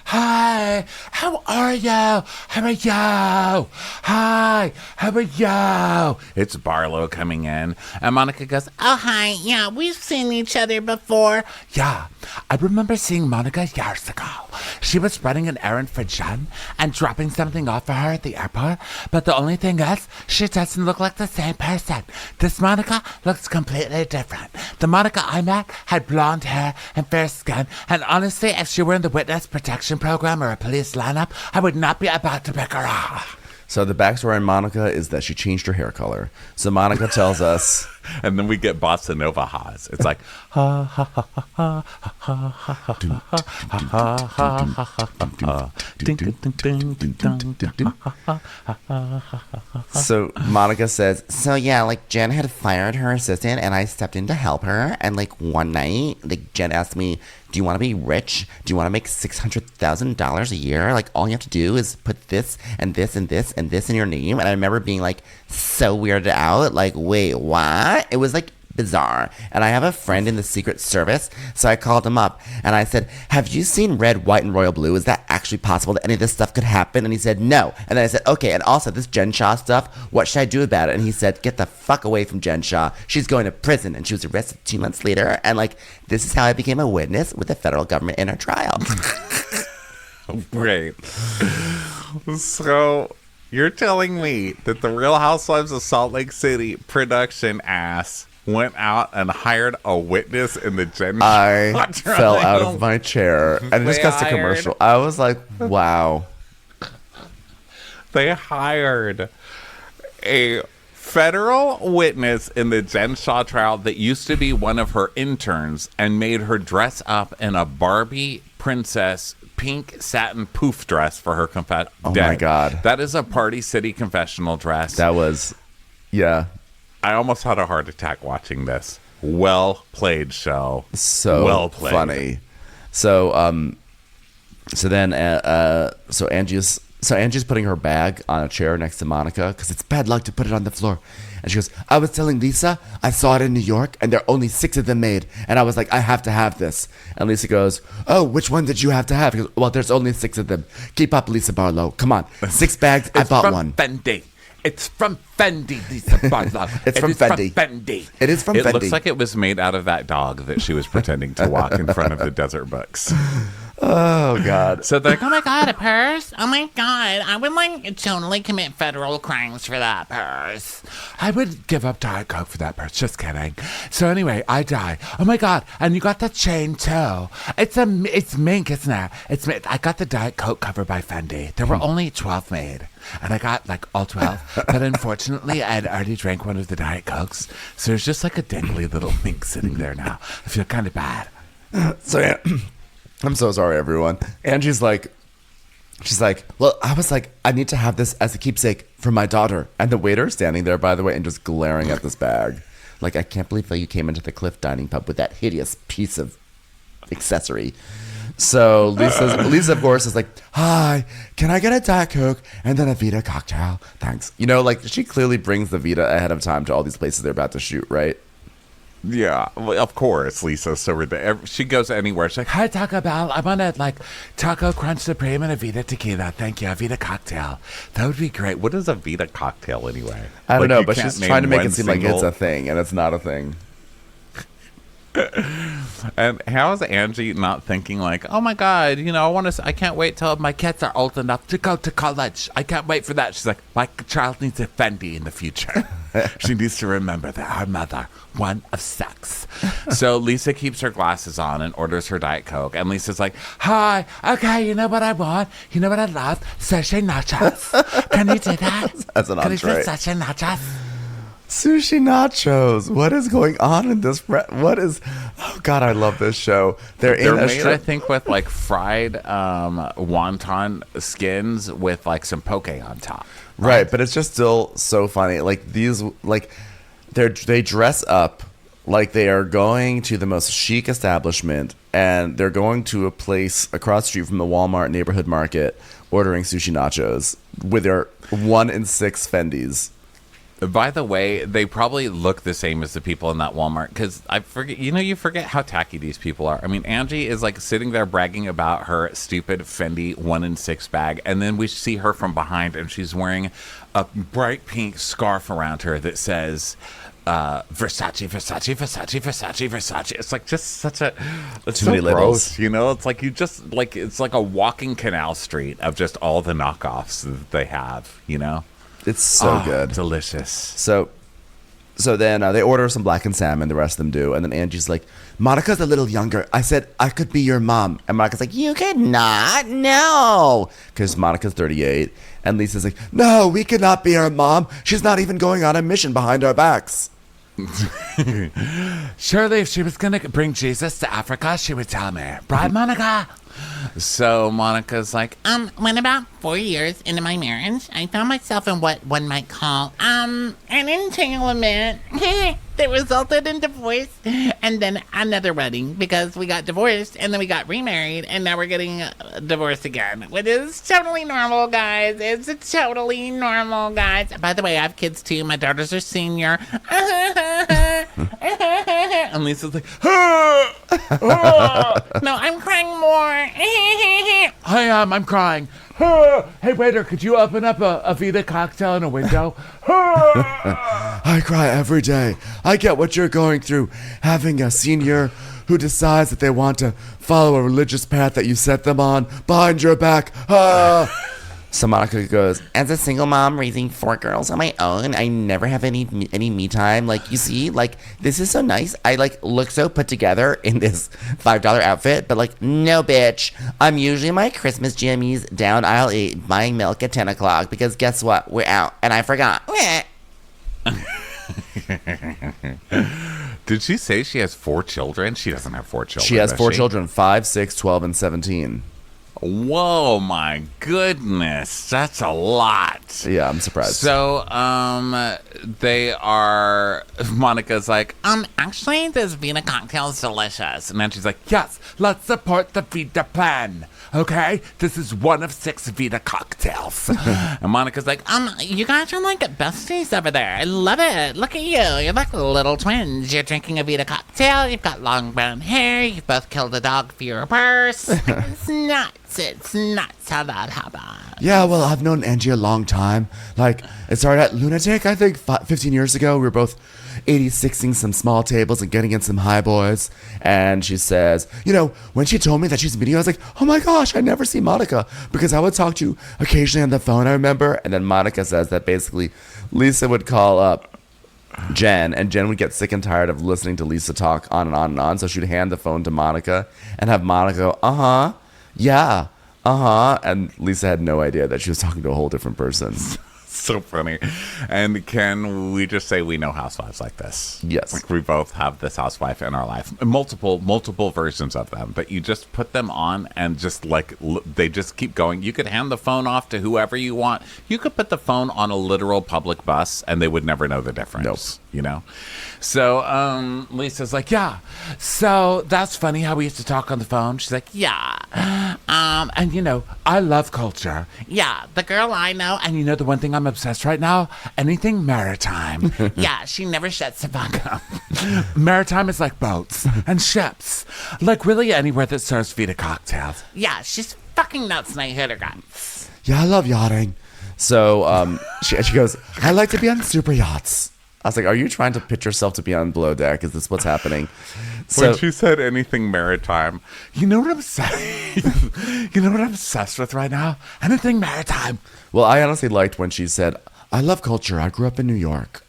Hi, how are you? How are you? Hi, how are you? It's Barlow coming in, and Monica goes, "Oh, hi, yeah, we've seen each other before." Yeah, I remember seeing Monica years ago. She was running an errand for Jen and dropping something off for her at the airport, but the only thing is, she doesn't look like the same person. This Monica looks completely different. The Monica I met had blonde hair and fair skin, and honestly, if she were in the witness protection program or a police lineup, I would not be about to pick her up. So the backstory on Monica is that she changed her hair color. So Monica tells us, and then we get bossa nova ha's. It's like ha ha ha ha ha ha ha ha ha. So Monica says, so yeah, like Jen had fired her assistant and I stepped in to help her. And like one night, like Jen asked me, do you want to be rich? Do you want to make $600,000 a year? Like all you have to do is put this and this and this and this in your name. And I remember being like so weirded out. Like, wait, what? It was like bizarre. And I have a friend in the Secret Service, so I called him up and I said, have you seen Red, White, and Royal Blue? Is that actually possible that any of this stuff could happen? And he said no. And then I said, okay, and also this Jen Shaw stuff, what should I do about it? And he said, get the fuck away from Jen Shaw. She's going to prison. And she was arrested 2 months later. And like, this is how I became a witness with the federal government in her trial. Great. So you're telling me that the Real Housewives of Salt Lake City production ass went out and hired a witness in the Jen I trial? fell out of my chair and it just They got to hired- commercial. I was like, wow. They hired a federal witness in the Jen Shaw trial that used to be one of her interns and made her dress up in a Barbie princess pink satin poof dress for her confession. Oh my God. That is a Party City confessional dress. That was, yeah. I almost had a heart attack watching this. Well played, show. So well played. funny. So Angie's putting her bag on a chair next to Monica because it's bad luck to put it on the floor. And she goes, I was telling Lisa, I saw it in New York and there are only 6 of them made. And I was like, I have to have this. And Lisa goes, oh, which one did you have to have? He goes, well, there's only 6 of them. Keep up, Lisa Barlow. Come on. 6 bags. I bought one. Fendi. It's from Fendi, Lisa Barlow. It's from Fendi. Fendi. It is from It Fendi. looks like it was made out of that dog that she was pretending to walk in front of the desert books. Oh, God. So they're like, Oh my god, a purse? Oh my god, I would like totally commit federal crimes for that purse. I would give up Diet Coke for that purse. Just kidding. So anyway, I die. Oh my God. And you got the chain too. It's mink, isn't it? It's mink. I got the Diet Coke covered by Fendi. There were only 12 made. And I got like all 12. But unfortunately, I had already drank one of the Diet Cokes. So there's just like a dangly little mink sitting there now. I feel kind of bad. So yeah, I'm so sorry, everyone. Angie's like, she's like, well, I was like, I need to have this as a keepsake for my daughter. And the waiter's standing there, by the way, and just glaring at this bag. Like, I can't believe that you came into the Cliff Dining Pub with that hideous piece of accessory. So Lisa, of course, is like, hi, can I get a Diet Coke and then a Vita cocktail? Thanks. You know, like, she clearly brings the Vita ahead of time to all these places they're about to shoot, right? Yeah, well, of course, Lisa. So she goes anywhere. She's like, hi, Taco Bell. I want a, like, Taco Crunch Supreme and a Vita Tequila. Thank you. A Vita cocktail. That would be great. What is a Vita cocktail anyway? I don't Like, know, you but can't she's name trying to make one it seem like it's single- a thing, and it's not a thing. And how is Angie not thinking like, oh my God, you know, I can't wait till my kids are old enough to go to college. I can't wait for that. She's like, my child needs a Fendi in the future. She needs to remember that her mother, one of 6. So Lisa keeps her glasses on and orders her Diet Coke. And Lisa's like, hi, okay, you know what I want? You know what I love? Sushi nachos. Can you do that? As an Can you do entree. sushi nachos? Sushi nachos. What is going on in this? What is? Oh God, I love this show. They're They're in a made, I strip. think, with like fried wonton skins with like some poke on top. Right, but it's just still so funny. Like these, like they dress up Like they are going to the most chic establishment, and they're going to a place across the street from the Walmart neighborhood market, ordering sushi nachos with their 1 in 6 Fendis. By the way, they probably look the same as the people in that Walmart because I forget. You forget how tacky these people are. I mean, Angie is like sitting there bragging about her stupid Fendi 1 in 6 bag, and then we see her from behind, and she's wearing a bright pink scarf around her that says Versace, Versace, Versace, Versace, Versace. It's like just such a it's Too so many labels. gross, It's like you just like it's like a walking canal street of just all the knockoffs that they have. It's so good. Delicious. So then they order some blackened salmon. The rest of them do. And then Angie's like, Monica's a little younger. I said, I could be your mom. And Monica's like, you could not. No. Because Monica's 38. And Lisa's like, no, we could not be her mom. She's not even going on a mission behind our backs. Surely if she was going to bring Jesus to Africa, she would tell me. Right, Monica? So Monica's like, When about 4 years into my marriage, I found myself in what one might call, an entanglement that resulted in divorce and then another wedding because we got divorced and then we got remarried and now we're getting divorced again, which is totally normal, guys. It's totally normal, guys. By the way, I have kids too. My daughters are senior. and Lisa's like, No, I'm crying more. hi, I'm crying. Hey, waiter, could you open up a Vita cocktail in a window? I cry every day. I get what you're going through. Having a senior who decides that they want to follow a religious path that you set them on behind your back. So Monica goes, as a single mom raising 4 girls on my own, I never have any me time. Like, you see, like, this is so nice. I, like, look so put together in this $5 outfit. But, like, no, bitch. I'm usually in my Christmas jammies down aisle 8 buying milk at 10 o'clock. Because guess what? We're out. And I forgot. Did she say she has 4 children? She doesn't have 4 children. She has does 4 she? children, 5, 6, 12, and 17. Whoa, my goodness. That's a lot. Yeah, I'm surprised. So, they are, Monica's like, Actually, this Vita cocktail is delicious. and then she's like, yes, let's support the Vita plan. Okay? This is one of 6 Vita cocktails. and Monica's like, You guys are like besties over there. I love it. Look at you. You're like little twins. You're drinking a Vita cocktail. You've got long brown hair. You've both killed a dog for your purse. It's nuts. It's nuts how that happened. Yeah, well, I've known Angie a long time. Like, it started at Lunatic, I think, 15 years ago. We were both 86ing some small tables and getting in some high boys. And she says, when she told me that she's meeting you, I was like, oh my gosh, I never see Monica. Because I would talk to you occasionally on the phone, I remember. And then Monica says that basically Lisa would call up Jen, and Jen would get sick and tired of listening to Lisa talk on and on and on. So she'd hand the phone to Monica and have Monica go, yeah, and Lisa had no idea that she was talking to a whole different person. so funny. And can we just say we know housewives like this? Yes. Like we both have this housewife in our life. Multiple versions of them. But you just put them on and just like they just keep going. You could hand the phone off to whoever you want. You could put the phone on a literal public bus and they would never know the difference. Nope. So Lisa's like, yeah. So that's funny how we used to talk on the phone. She's like, Yeah. and I love culture. Yeah. The girl I know. And the one thing I'm obsessed right now, anything maritime. Yeah. She never shuts the fuck up. Maritime is like boats and ships. Like really anywhere that serves Vita cocktails. Yeah. She's fucking nuts and I hit her guts. Yeah, I love yachting. So she goes, I like to be on super yachts. I was like, are you trying to pitch yourself to be on below deck? Is this what's happening? When she said anything maritime, you know what I'm saying? You know what I'm obsessed with right now? Anything maritime. Well, I honestly liked when she said, I love culture. I grew up in New York.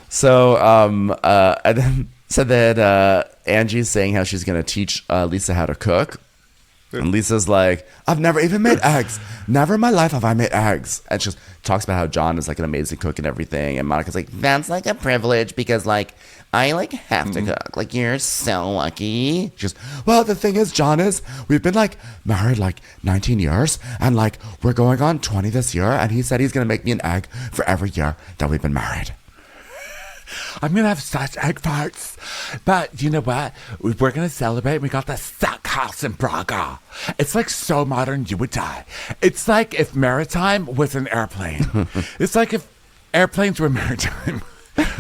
So, and then Angie's saying how she's going to teach Lisa how to cook. And Lisa's like, I've never even made eggs. Never in my life have I made eggs. And she talks about how John is like an amazing cook and everything. And Monica's like, that's like a privilege because like I like have to cook. Like you're so lucky. She goes, well, the thing is, John is we've been like married like 19 years and like we're going on 20 this year. And he said he's going to make me an egg for every year that we've been married. I'm going to have such egg farts. But you know what? We're going to celebrate. We got the Sack House in Braga. It's like so modern you would die. It's like if maritime was an airplane. It's like if airplanes were maritime,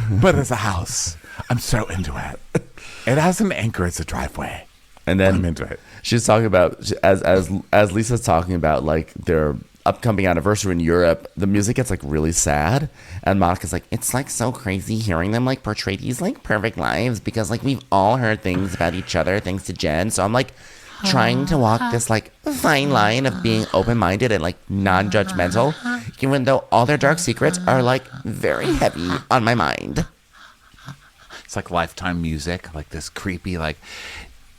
but as a house. I'm so into it. It has an anchor as a driveway. And then I'm into it. She's talking about, as Lisa's talking about, like, their upcoming anniversary in Europe, the music gets like really sad, and Monica's like, it's like so crazy hearing them like portray these like perfect lives, because like we've all heard things about each other thanks to Jen. So I'm like trying to walk this like fine line of being open-minded and like non-judgmental, even though all their dark secrets are like very heavy on my mind. It's like Lifetime music, like this creepy, like,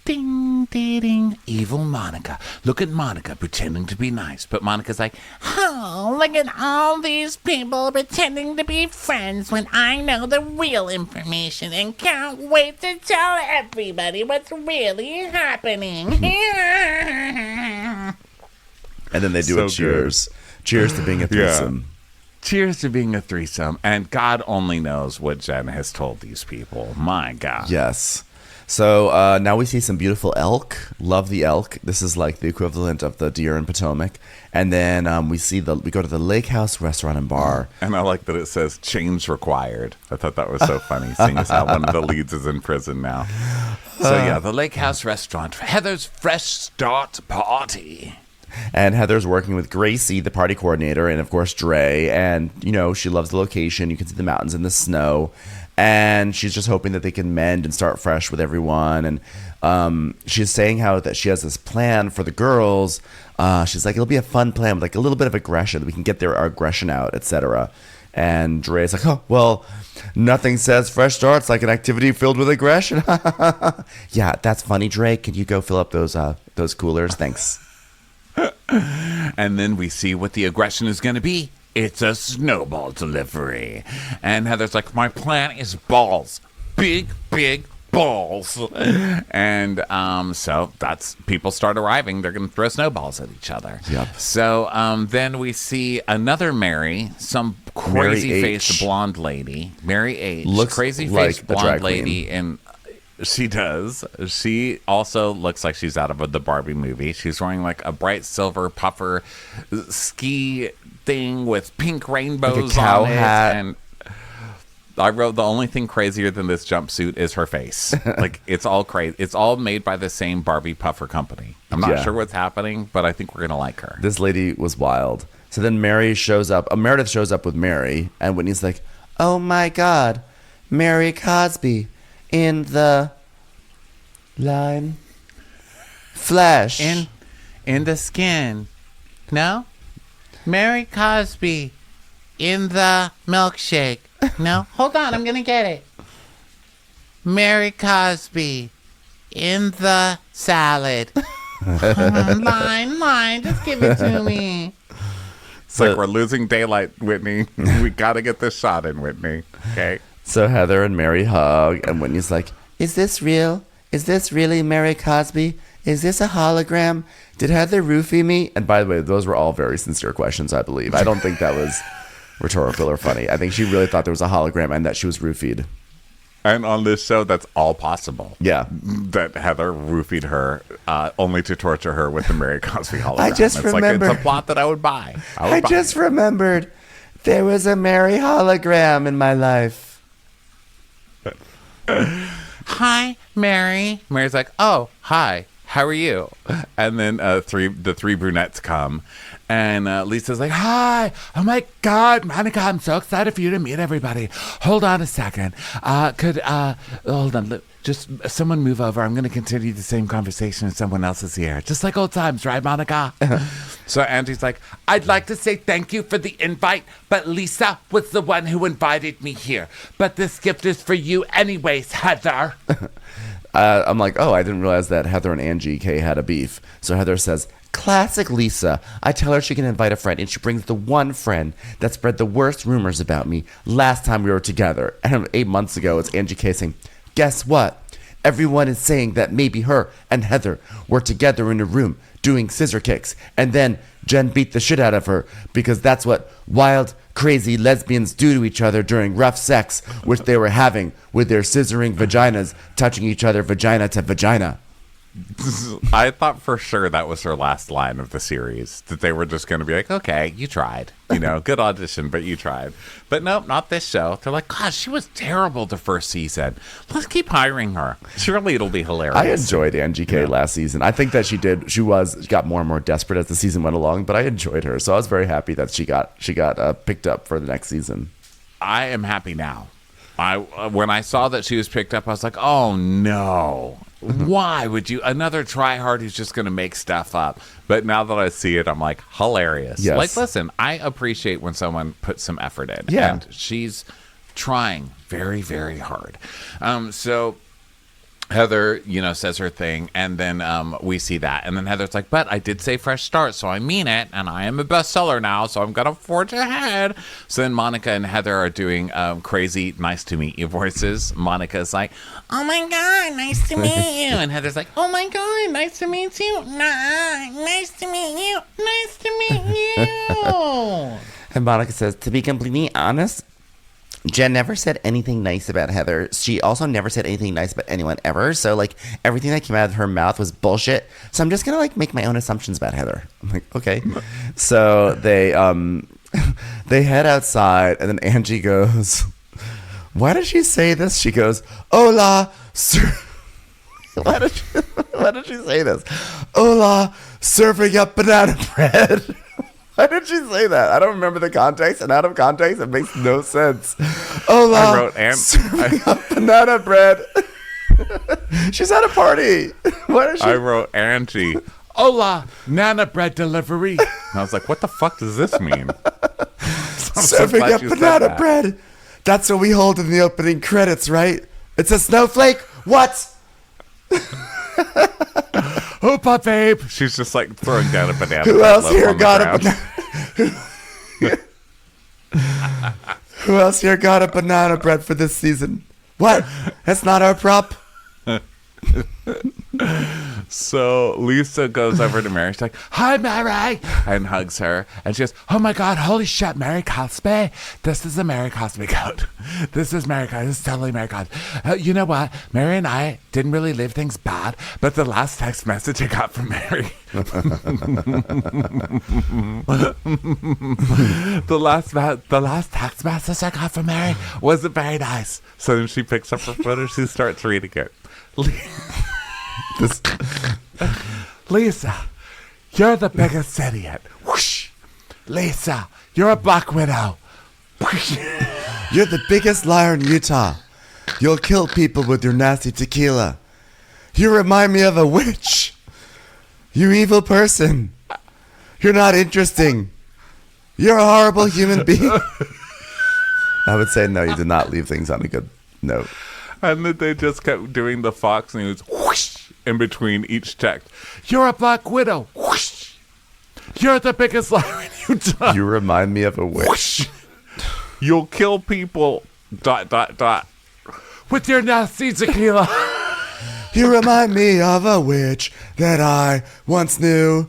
ding, ding, ding, evil Monica. Look at Monica pretending to be nice. But Monica's like, Oh, look at all these people pretending to be friends when I know the real information and can't wait to tell everybody what's really happening. And then they do So a cheers. Cheers to being a threesome. cheers to being a threesome. And God only knows what Jen has told these people. My God. Yes. So now we see some beautiful elk. Love the elk. This is like the equivalent of the deer in Potomac. And then we go to the Lake House Restaurant and Bar. And I like that it says change required. I thought that was so funny, seeing as how one of the leads is in prison now. So yeah, the Lake House Restaurant, Heather's Fresh Start Party. And Heather's working with Gracie, the party coordinator, and of course Dre. And, you know, she loves the location. You can see the mountains and the snow. And she's just hoping that they can mend and start fresh with everyone. And she's saying how that she has this plan for the girls. She's like, it'll be a fun plan with like a little bit of aggression. We can get our aggression out, etc. And Dre's like, oh, well, nothing says fresh starts like an activity filled with aggression. Yeah, that's funny, Dre. Can you go fill up those coolers? Thanks. And then we see what the aggression is going to be. It's a snowball delivery. And Heather's like, my plan is balls. Big, big balls. And so that's, people start arriving. They're going to throw snowballs at each other. Yep. So then we see another Mary, some crazy-faced blonde lady. Mary H. Looks crazy-faced like a blonde drag queen. lady. And she does. She also looks like she's out of the Barbie movie. She's wearing like a bright silver puffer ski thing with pink rainbows Like a cow on it. hat. And I wrote, the only thing crazier than this jumpsuit is her face. Like, it's all crazy. It's all made by the same Barbie puffer company. I'm not Yeah. sure what's happening, but I think we're gonna like her. This lady was wild. So then Mary shows up. Meredith shows up with Mary, and Whitney's like, oh my God, Mary Cosby in the line flesh. In the skin. No? Mary Cosby in the milkshake. No? Hold on, I'm gonna get it. Mary Cosby in the salad. Line, just give it to me. It's like we're losing daylight, Whitney. We gotta get this shot in, Whitney. Okay. So Heather and Mary hug, and Whitney's like, is this real? Is this really Mary Cosby? Is this a hologram? Did Heather roofie me? And by the way, those were all very sincere questions, I believe. I don't think that was rhetorical or funny. I think she really thought there was a hologram and that she was roofied. And on this show, that's all possible. Yeah. That Heather roofied her only to torture her with the Mary Cosby hologram. I just remember- Like, it's a plot that I would buy. I just remembered there was a Mary hologram in my life. Hi, Mary. Mary's like, oh, hi, how are you? And then the three brunettes come. And Lisa's like, hi, oh my God, Monica, I'm so excited for you to meet everybody. Hold on a second. Hold on, just someone move over. I'm going to continue the same conversation if someone else is here. Just like old times, right, Monica? So Angie's like, I'd like to say thank you for the invite, but Lisa was the one who invited me here. But this gift is for you anyways, Heather. I'm like, oh, I didn't realize that Heather and Angie K had a beef. So Heather says, classic Lisa. I tell her she can invite a friend, and she brings the one friend that spread the worst rumors about me last time we were together. And 8 months ago, it's Angie K saying, guess what? Everyone is saying that maybe her and Heather were together in a room doing scissor kicks, and then Jen beat the shit out of her because that's what wild crazy lesbians do to each other during rough sex, which they were having with their scissoring vaginas, touching each other vagina to vagina. I thought for sure that was her last line of the series, that they were just going to be like, okay, you tried, good audition, but you tried. But nope, not this show. They're like, gosh, she was terrible the first season. Let's keep hiring her. Surely it'll be hilarious. I enjoyed Angie K last season. I think that she got more and more desperate as the season went along, but I enjoyed her. So I was very happy that she got picked up for the next season. I am happy now. When I saw that she was picked up, I was like, oh no. Why would you? Another tryhard who's just going to make stuff up. But now that I see it, I'm like, hilarious. Yes. Like, listen, I appreciate when someone puts some effort in. Yeah. And she's trying very, very hard. So Heather, says her thing, and then we see that. And then Heather's like, but I did say fresh start, so I mean it, and I am a bestseller now, so I'm going to forge ahead. So then Monica and Heather are doing crazy nice to meet you voices. Monica's like, oh my God, nice to meet you. And Heather's like, oh my God, nice to meet you. Nice to meet you. Nice to meet you. And Monica says, to be completely honest, Jen never said anything nice about Heather. She also never said anything nice about anyone ever. So, like, everything that came out of her mouth was bullshit. So I'm just going to, like, make my own assumptions about Heather. I'm like, okay. So they they head outside, and then Angie goes, why did she say this? She goes, hola, sir. Why did she say this? Hola, serving up banana bread. Why did she say that? I don't remember the context, and out of context, it makes no sense. Hola, I wrote serving up banana bread. She's at a party. Why did she? I wrote Angie. Hola, Nana bread delivery. And I was like, what the fuck does this mean? Serving up banana bread. That's what we hold in the opening credits, right? It's a snowflake. What? Hoopa babe. She's just like throwing down a banana. Who else here got a banana? Who else here got a banana bread for this season? What? That's not our prop. So Lisa goes over to Mary. She's like, hi, Mary, and hugs her. And she goes, oh my God, holy shit, Mary Cosby. This is a Mary Cosby code. This is Mary Cosby. This is totally Mary Cosby. You know what? Mary and I didn't really leave things bad, but the last text message I got from Mary. the last text message I got from Mary wasn't very nice. So then she picks up her phone and she starts reading it. Lisa, you're the biggest idiot. Whoosh. Lisa, you're a black widow. Whoosh. You're the biggest liar in Utah. You'll kill people with your nasty tequila. You remind me of a witch. You evil person. You're not interesting. You're a horrible human being. I would say no, you did not leave things on a good note. And then they just kept doing the Fox News whoosh in between each text. You're a black widow. Whoosh. You're the biggest liar in Utah. You remind me of a witch. Whoosh. You'll kill people. ... With your nasty tequila. You remind me of a witch that I once knew.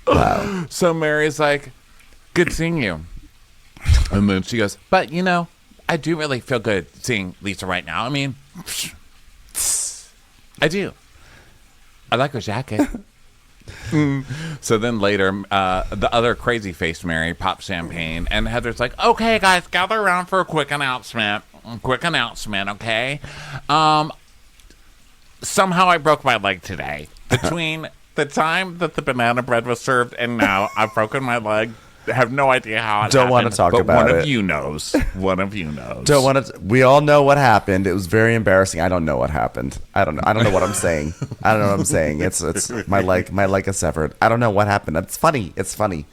Wow. So Mary's like, good seeing you. And then she goes, but I do really feel good seeing Lisa right now. I mean, I do. I like her jacket. So then later, the other crazy faced Mary pops champagne, and Heather's like, okay, guys, gather around for a quick announcement. Okay? Somehow I broke my leg today. Between the time that the banana bread was served and now, I've broken my leg. Have no idea how it Don't happened, want to talk but about one it. of you knows. One of you knows. Don't want to. We all know what happened. It was very embarrassing. I don't know what happened. I don't know. I don't know what I'm saying. I don't know what I'm saying. It's my leg is severed. I don't know what happened. It's funny. It's funny.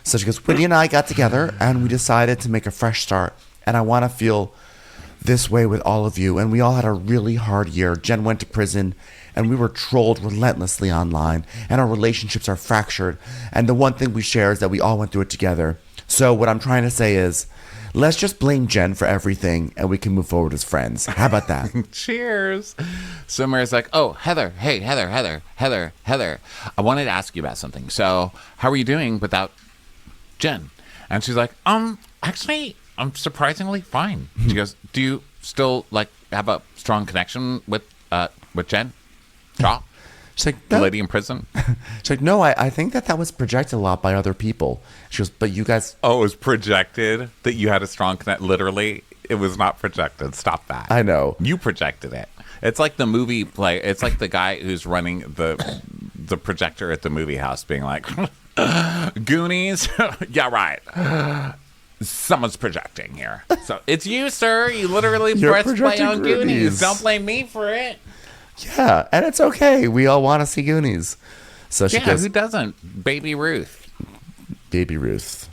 So she goes, Whitney and I got together and we decided to make a fresh start. And I want to feel this way with all of you. And we all had a really hard year. Jen went to prison. And we were trolled relentlessly online, and our relationships are fractured. And the one thing we share is that we all went through it together. So what I'm trying to say is, let's just blame Jen for everything, and we can move forward as friends. How about that? Cheers. So Mary's like, oh, Heather. Hey, Heather. I wanted to ask you about something. So how are you doing without Jen? And she's like, actually, I'm surprisingly fine. She goes, do you still like have a strong connection with Jen Shaw, She's like, the no. lady in prison? She's like, no, I think that was projected a lot by other people. She goes, but you guys, Oh, it was projected that you had a strong connect. Literally, it was not projected. Stop that. I know. You projected it. It's like the movie play. It's like the guy who's running the projector at the movie house being like, Goonies? Yeah, right. Someone's projecting here. So it's you, sir. You literally You're pressed play projecting on Goonies. Goonies. Don't blame me for it. Yeah, and it's okay. We all want to see Goonies. So she Yeah, goes, who doesn't? Baby Ruth. Baby Ruth.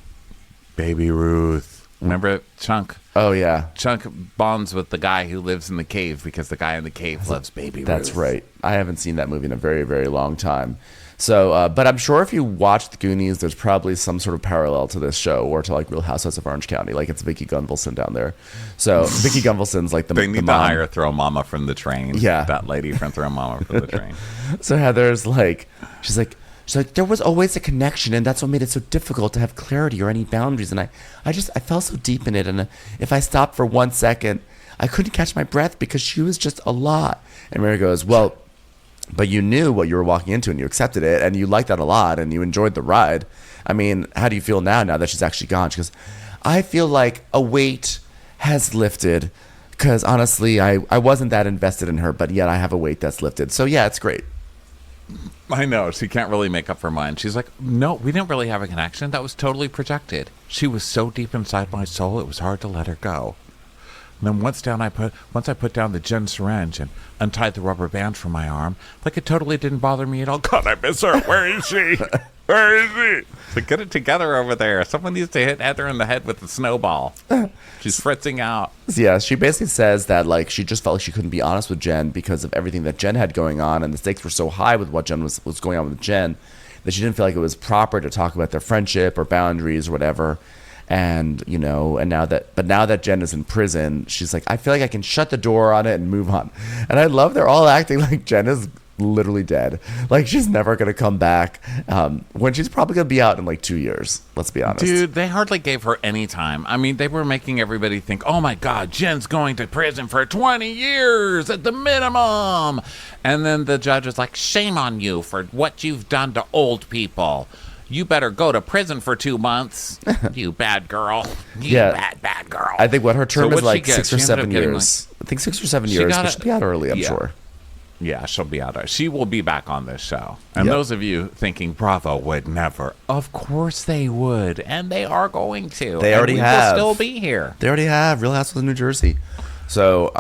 Baby Ruth. Remember Chunk? Oh, yeah. Chunk bonds with the guy who lives in the cave because the guy in the cave loves Baby Ruth. That's right. I haven't seen that movie in a very, very long time. So, but I'm sure if you watch the Goonies, there's probably some sort of parallel to this show or to like Real Housewives of Orange County. Like it's Vicky Gunvalson down there. So Vicky Gunvalson's like the They need the to mom. hire Throw Mama from the Train. Yeah. That lady from Throw Mama from the Train. So Heather's like, she's like, there was always a connection, and that's what made it so difficult to have clarity or any boundaries. And I fell so deep in it, and if I stopped for 1 second, I couldn't catch my breath because she was just a lot. And Mary goes, well, but you knew what you were walking into, and you accepted it, and you liked that a lot, and you enjoyed the ride. I mean, how do you feel now that she's actually gone? She goes, I feel like a weight has lifted, because honestly, I wasn't that invested in her, but yet I have a weight that's lifted. So yeah, it's great. I know. She can't really make up her mind. She's like, no, we didn't really have a connection. That was totally projected. She was so deep inside my soul, it was hard to let her go. And then once I put down the gin syringe and untied the rubber band from my arm, like it totally didn't bother me at all. God, I miss her. Where is she? Where is she? So get it together over there. Someone needs to hit Heather in the head with a snowball. She's fritzing out. Yeah, she basically says that like she just felt like she couldn't be honest with Jen because of everything that Jen had going on, and the stakes were so high with what Jen was going on with Jen that she didn't feel like it was proper to talk about their friendship or boundaries or whatever. And now that Jen is in prison, she's like, I feel like I can shut the door on it and move on. And I love they're all acting like Jen is literally dead. Like she's never gonna come back. When she's probably gonna be out in like 2 years. Let's be honest. Dude, they hardly gave her any time. I mean, they were making everybody think, oh my God, Jen's going to prison for 20 years at the minimum. And then the judge was like, shame on you for what you've done to old people. You better go to prison for 2 months. You bad girl. You bad girl. I think what her term So is what'd she like get? 6 or She ended 7 up getting, years. I think 6 or 7 years. But she'll be out early, I'm sure. Yeah, she'll be out. She will be back on this show. And Yep. those of you thinking Bravo would never, of course they would, and they are going to. They and already we have. will still be here. They already have Real Housewives of New Jersey. So,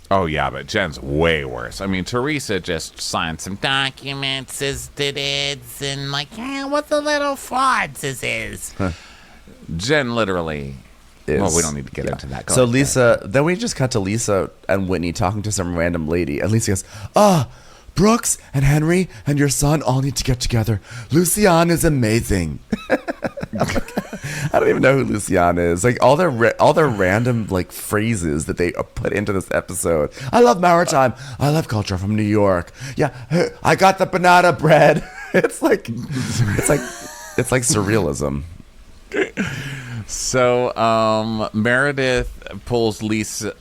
Oh yeah, but Jen's way worse. I mean, Teresa just signed some documents as did it, and like, what the little frauds this is. Jen literally. Well, we don't need to get into that. Go So ahead. Lisa, then we just cut to Lisa and Whitney talking to some random lady. And Lisa goes, Brooks and Henry and your son all need to get together. Luciane is amazing. I don't even know who Luciane is. Like all their random like phrases that they put into this episode. I love maritime. I love culture from New York. Yeah, I got the banana bread. It's like surrealism. So Meredith pulls Lisa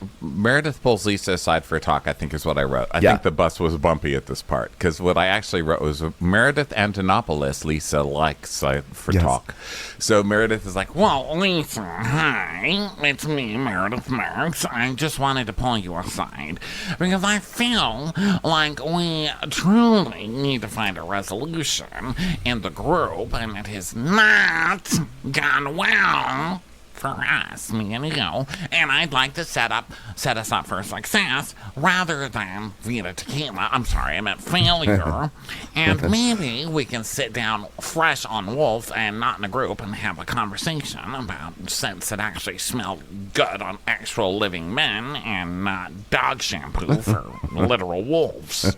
aside for a talk, I think is what I wrote. I think the bus was bumpy at this part because what I actually wrote was Meredith Antonopoulos Lisa likes for talk. So Meredith is like, well, Lisa, hi, it's me, Meredith Marks. I just wanted to pull you aside because I feel like we truly need to find a resolution in the group, and it has not gone well for us, me and you, and I'd like to set us up for success rather than Vita Tequila. I'm sorry, I meant failure. And maybe we can sit down fresh on Wolf and not in a group and have a conversation about scents that actually smell good on actual living men and not dog shampoo for literal wolves.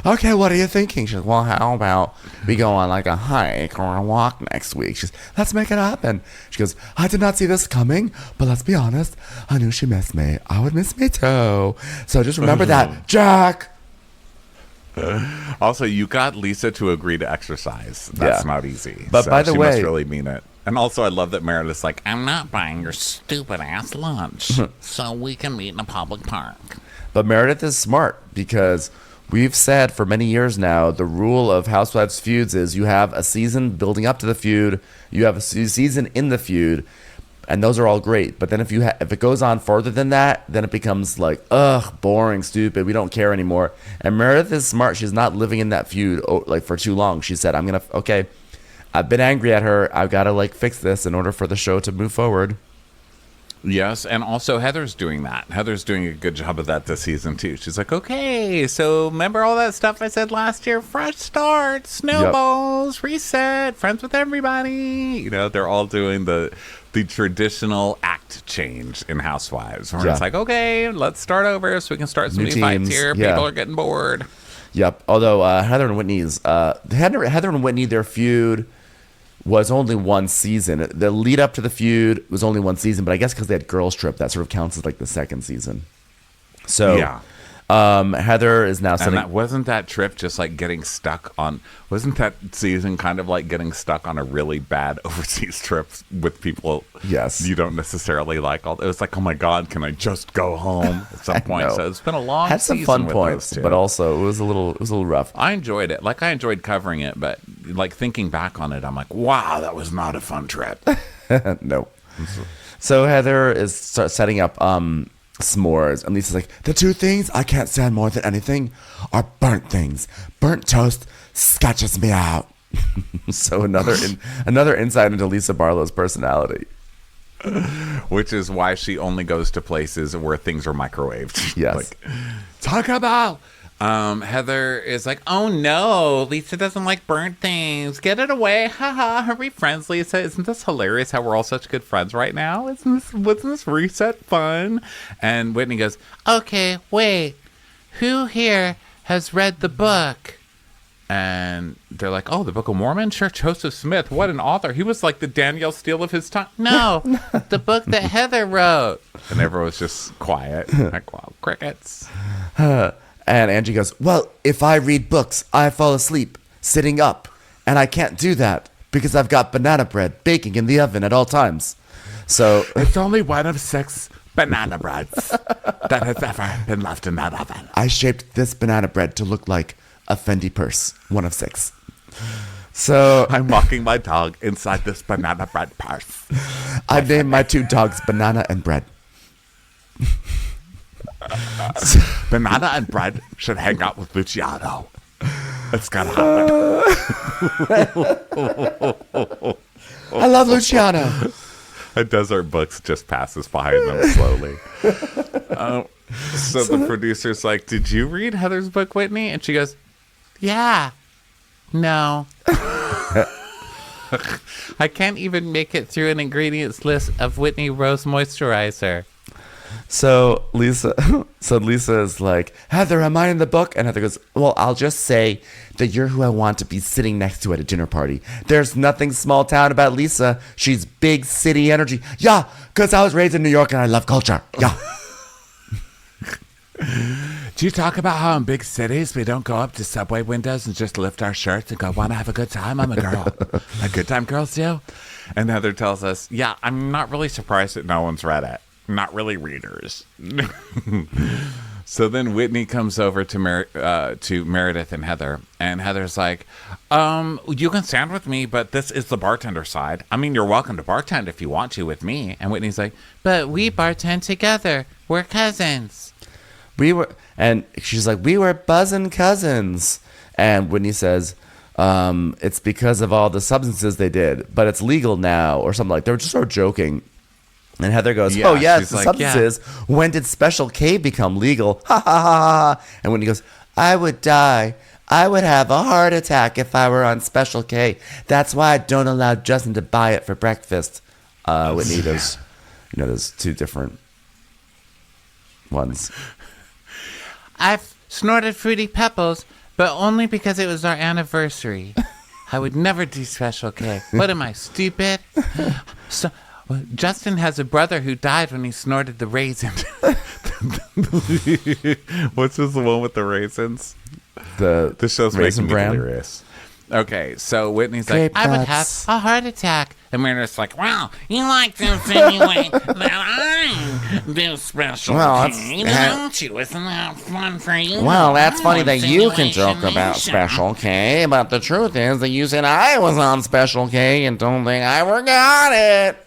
Okay, what are you thinking? She's like, well, how about we go on like a hike or a walk next week? She's, let's make it happen. She goes, I did not see this coming, but let's be honest, I knew she missed me. I would miss me too. So just remember that, Jack. Also, you got Lisa to agree to exercise. That's not easy. But So by the she way, must really mean it. And also, I love that Meredith's like, I'm not buying your stupid ass lunch, so we can meet in a public park. But Meredith is smart because we've said for many years now the rule of Housewives feuds is you have a season building up to the feud, you have a season in the feud, and those are all great. But then if if it goes on further than that, then it becomes like, ugh, boring, stupid. We don't care anymore. And Meredith is smart. She's not living in that feud like for too long. She said, okay, I've been angry at her. I've got to like fix this in order for the show to move forward. Yes, and also Heather's doing that. Heather's doing a good job of that this season, too. She's like, okay, so remember all that stuff I said last year? Fresh start, snowballs, reset, friends with everybody. You know, they're all doing the traditional act change in Housewives. Where it's like, okay, let's start over so we can start some new fights here. Yeah. People are getting bored. Yep. Although Heather and Whitney, their feud was only one season. The lead up to the feud was only one season, but I guess because they had Girls Trip, that sort of counts as like the second season. So yeah. Heather is now and wasn't that trip just like getting stuck on, wasn't that season kind of like getting stuck on a really bad overseas trip with people Yes. you don't necessarily like? It was like, oh my God, can I just go home at some point? know. So it's been a long had some season fun with points, those two. but also it was a little rough. I enjoyed it. Like, I enjoyed covering it, but like thinking back on it, I'm like, wow, that was not a fun trip. No. So Heather is setting up s'mores, and Lisa's like, the two things I can't stand more than anything are burnt things. Burnt toast sketches me out. So another insight into Lisa Barlow's personality. Which is why she only goes to places where things are microwaved. Yes. Like, talk about. Heather is like, oh no, Lisa doesn't like burnt things. Get it away. Haha, hurry friends, Lisa. Isn't this hilarious how we're all such good friends right now? Wasn't this reset fun? And Whitney goes, okay, wait. Who here has read the book? And they're like, oh, the Book of Mormon? Sure, Joseph Smith. What an author. He was like the Danielle Steele of his time. No, the book that Heather wrote. And everyone was just quiet. Like, wow, crickets. And Angie goes, well, if I read books, I fall asleep sitting up. And I can't do that because I've got banana bread baking in the oven at all times. So it's only one of 6 banana breads that has ever been left in that oven. I shaped this banana bread to look like a Fendi purse, one of 6. So I'm walking my dog inside this banana bread purse. I've named my 2 dogs Banana and Bread. Banana and bread should hang out with Luciano. It's gonna happen. I love Luciano. A desert books just passes behind them slowly. So the producer's like, did you read Heather's book, Whitney? And she goes, yeah. No. I can't even make it through an ingredients list of Whitney Rose Moisturizer. So Lisa is like, Heather, am I in the book? And Heather goes, well, I'll just say that you're who I want to be sitting next to at a dinner party. There's nothing small town about Lisa. She's big city energy. Yeah, because I was raised in New York and I love culture. Yeah. Do you talk about how in big cities we don't go up to subway windows and just lift our shirts and go, want to have a good time? I'm a girl. A good time girls do? And Heather tells us, yeah, I'm not really surprised that no one's read it. Not really readers. So then Whitney comes over to Meredith and Heather, and Heather's like, you can stand with me, but this is the bartender side. I mean, you're welcome to bartend if you want to with me. And Whitney's like, but we bartend together. We're cousins. And she's like, we were buzzing cousins. And Whitney says, it's because of all the substances they did, but it's legal now, or something like that. They were just sort of joking. And Heather goes, yeah, oh, yes, the like, substances. Yeah. When did Special K become legal? Ha, ha, ha, ha. And when he goes, I would die. I would have a heart attack if I were on Special K. That's why I don't allow Justin to buy it for breakfast. Whitney, there's 2 different ones. I've snorted Fruity Pebbles, but only because it was our anniversary. I would never do Special K. What am I, stupid? So, well, Justin has a brother who died when he snorted the raisins. What's this, the one with the raisins? The This show's Raisin making me Bran? delirious. Okay, so Whitney's Grape like, I would have nuts. a heart attack. and Meredith's like, Well, you like to insinuate that I do special Well, K, that's- don't you? Isn't that fun for you? Well, that's Oh, funny that you can joke insinuation about nation. Special K, but the truth is that you said I was on Special K and don't think I forgot it.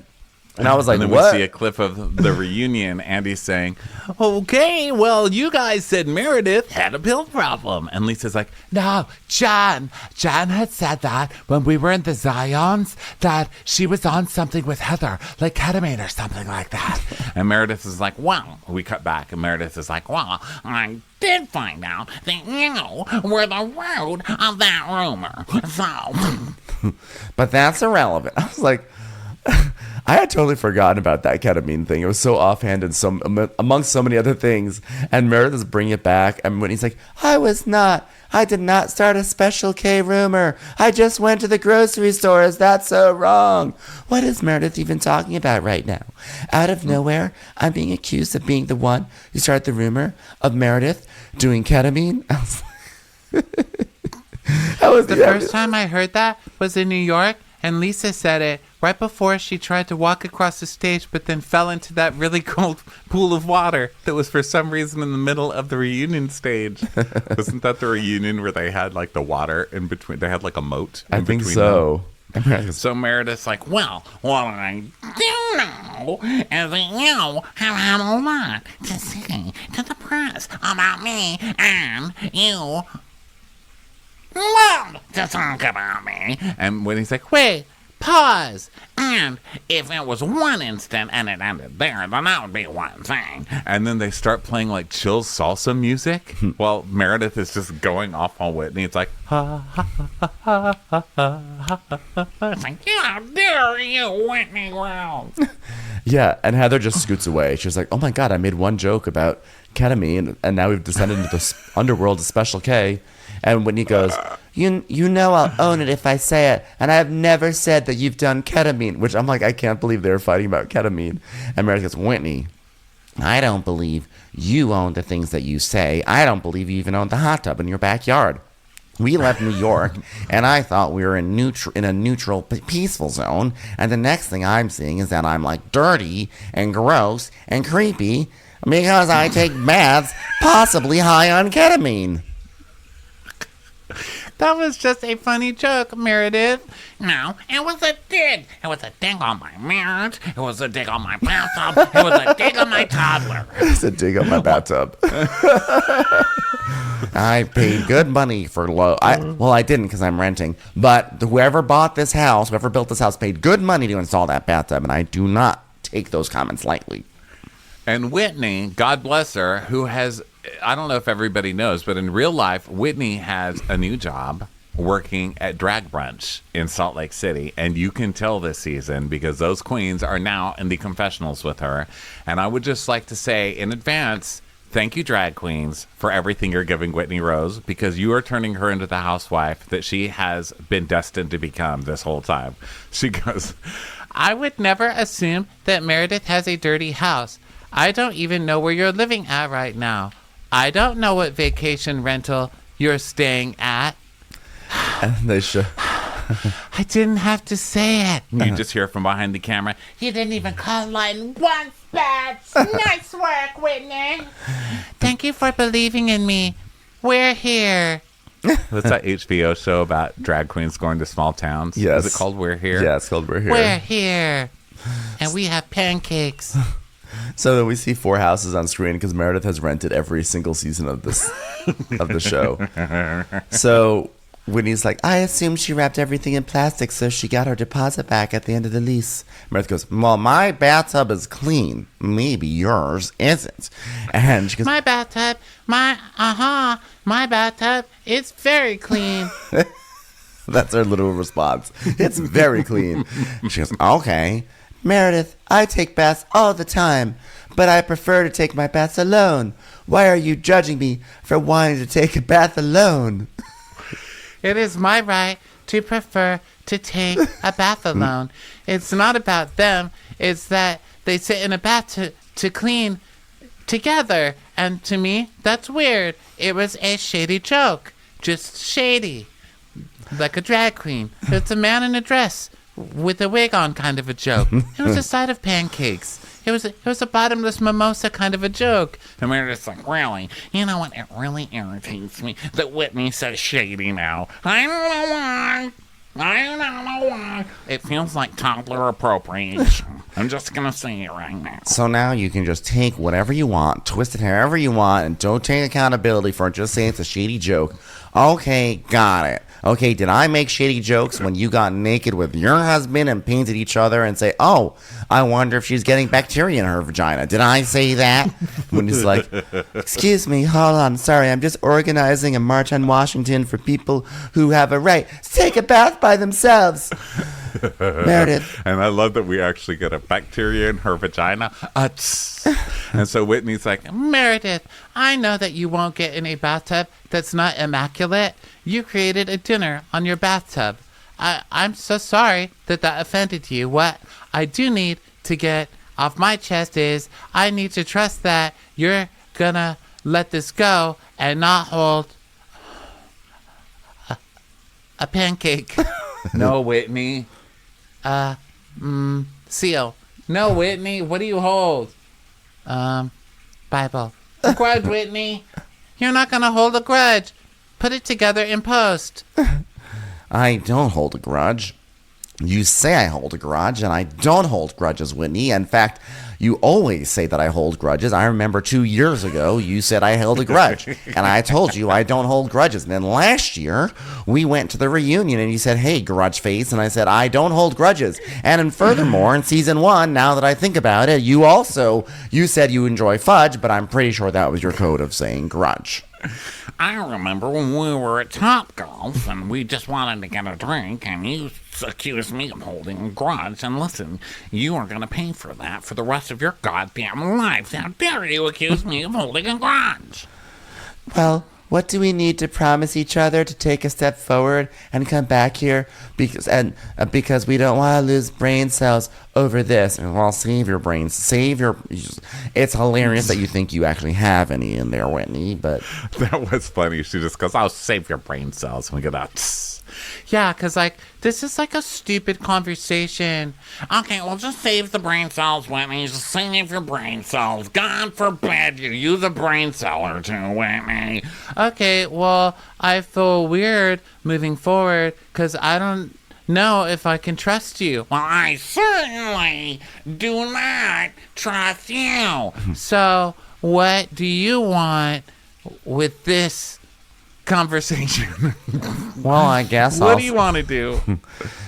And I was like, and then what? we see a clip of the reunion. Andy's saying, okay, well, you guys said Meredith had a pill problem. And Lisa's like, No, John had said that when we were in the Zions, that she was on something with Heather, like ketamine or something like that. and Meredith is like, well, we cut back, and Meredith is like, well, I did find out that you were the root of that rumor. So, But that's irrelevant. I was like, I had totally forgotten about that ketamine thing. It was so offhanded, amongst so many other things. And Meredith is bringing it back. And when he's like, I did not start a Special K rumor. I just went to the grocery store. Is that so wrong? What is Meredith even talking about right now? Out of nowhere, I'm being accused of being the one who started the rumor of Meredith doing ketamine. The first time I heard that was in New York, and Lisa said it right before she tried to walk across the stage, but then fell into that really cold pool of water that was for some reason in the middle of the reunion stage. wasn't that the reunion where they had like the water in between? They had like a moat. I in think between so. them. So Meredith's like, well, what I do know is that you have had a lot to say to the press about me, and you love to talk about me. and when he's like, Wait, pause. And if it was one instant and it ended there, then that would be one thing. and then they start playing like chill salsa music while Meredith is just going off on Whitney. It's like, It's like, how dare you, Whitney Wells? Yeah, and Heather just scoots away. She's like, oh my God, I made one joke about ketamine, and now we've descended into the underworld of Special K. And Whitney goes, you know I'll own it if I say it, and I've never said that you've done ketamine, which I'm like, I can't believe they're fighting about ketamine. And Meredith goes, Whitney, I don't believe you own the things that you say. I don't believe you even own the hot tub in your backyard. We left New York, and I thought we were in a neutral, peaceful zone. And the next thing I'm seeing is that I'm like dirty and gross and creepy because I take baths, possibly high on ketamine. That was just a funny joke, Meredith. No, it was a dig. It was a dig on my marriage. It was a dig on my bathtub. It was a dig on my toddler. It's a dig on my bathtub. I paid good money for low. I didn't because I'm renting. But whoever bought this house, whoever built this house, paid good money to install that bathtub, and I do not take those comments lightly. and Whitney, God bless her, who has, I don't know if everybody knows, but in real life, Whitney has a new job working at Drag Brunch in Salt Lake City. And you can tell this season because those queens are now in the confessionals with her. And I would just like to say in advance, thank you, drag queens, for everything you're giving Whitney Rose, because you are turning her into the housewife that she has been destined to become this whole time. She goes, I would never assume that Meredith has a dirty house. I don't even know where you're living at right now. I don't know what vacation rental you're staying at. And they show. I didn't have to say it. you just hear from behind the camera, You didn't even call line once, Bats. Nice work, Whitney. Thank you for believing in me. We're here. that's that HBO show about drag queens going to small towns. Yes. Is it called We're Here? Yeah, it's called We're Here. We're here. And we have pancakes. So we see 4 houses on screen because Meredith has rented every single season of this of the show. So Whitney's like, I assume she wrapped everything in plastic so she got her deposit back at the end of the lease. Meredith goes, well, my bathtub is clean. Maybe yours isn't. And she goes, My bathtub, my bathtub is very clean. that's her little response. It's very clean. She goes, okay. Meredith, I take baths all the time, but I prefer to take my baths alone. Why are you judging me for wanting to take a bath alone? It is my right to prefer to take a bath alone. It's not about them. It's that they sit in a bath to clean together. And to me, that's weird. It was a shady joke. Just shady. like a drag queen. It's a man in a dress with a wig on kind of a joke. It was a side of pancakes. It was a bottomless mimosa kind of a joke. And we're just like, really? You know what? It really irritates me that Whitney's so shady now. I don't know why. I don't know why. It feels like toddler appropriation. I'm just going to say it right now. So now you can just take whatever you want, twist it however you want, and don't take accountability for it. Just say it's a shady joke. Okay, got it. Okay, did I make shady jokes when you got naked with your husband and painted each other and say, oh, I wonder if she's getting bacteria in her vagina? Did I say that? When he's like, excuse me, hold on, sorry, I'm just organizing a march on Washington for people who have a right to take a bath by themselves. Meredith. And I love that we actually get a bacteria in her vagina. And so Whitney's like, Meredith, I know that you won't get in a bathtub that's not immaculate. You created a dinner on your bathtub. I'm so sorry that offended you. What I do need to get off my chest is I need to trust that you're gonna let this go and not hold a pancake. no, Whitney. Seal. No, Whitney, what do you hold? Bible. A grudge, Whitney. You're not gonna hold a grudge. Put it together in post. I don't hold a grudge. You say I hold a grudge, and I don't hold grudges, Whitney. In fact, you always say that I hold grudges. I remember 2 years ago, you said I held a grudge, and I told you I don't hold grudges. And then last year, we went to the reunion, and you said, hey, grudge face, and I said, I don't hold grudges. And then furthermore, in season 1, now that I think about it, you said you enjoy fudge, but I'm pretty sure that was your code of saying grudge. I remember when we were at Topgolf and we just wanted to get a drink and you accused me of holding a grudge. And listen, you are going to pay for that for the rest of your goddamn life. How dare you accuse me of holding a grudge? Well, what do we need to promise each other to take a step forward and come back here because we don't want to lose brain cells over this? And well, save your brains. It's hilarious that you think you actually have any in there, Whitney, but That was funny. She just goes, I'll save your brain cells. And we get that. Yeah, because, this is like a stupid conversation. Okay, well, just save the brain cells, Whitney. Just save your brain cells. God forbid you use a brain cell or two, Whitney. Okay, well, I feel weird moving forward because I don't know if I can trust you. Well, I certainly do not trust you. So, what do you want with this conversation? well, I guess What do you want to do?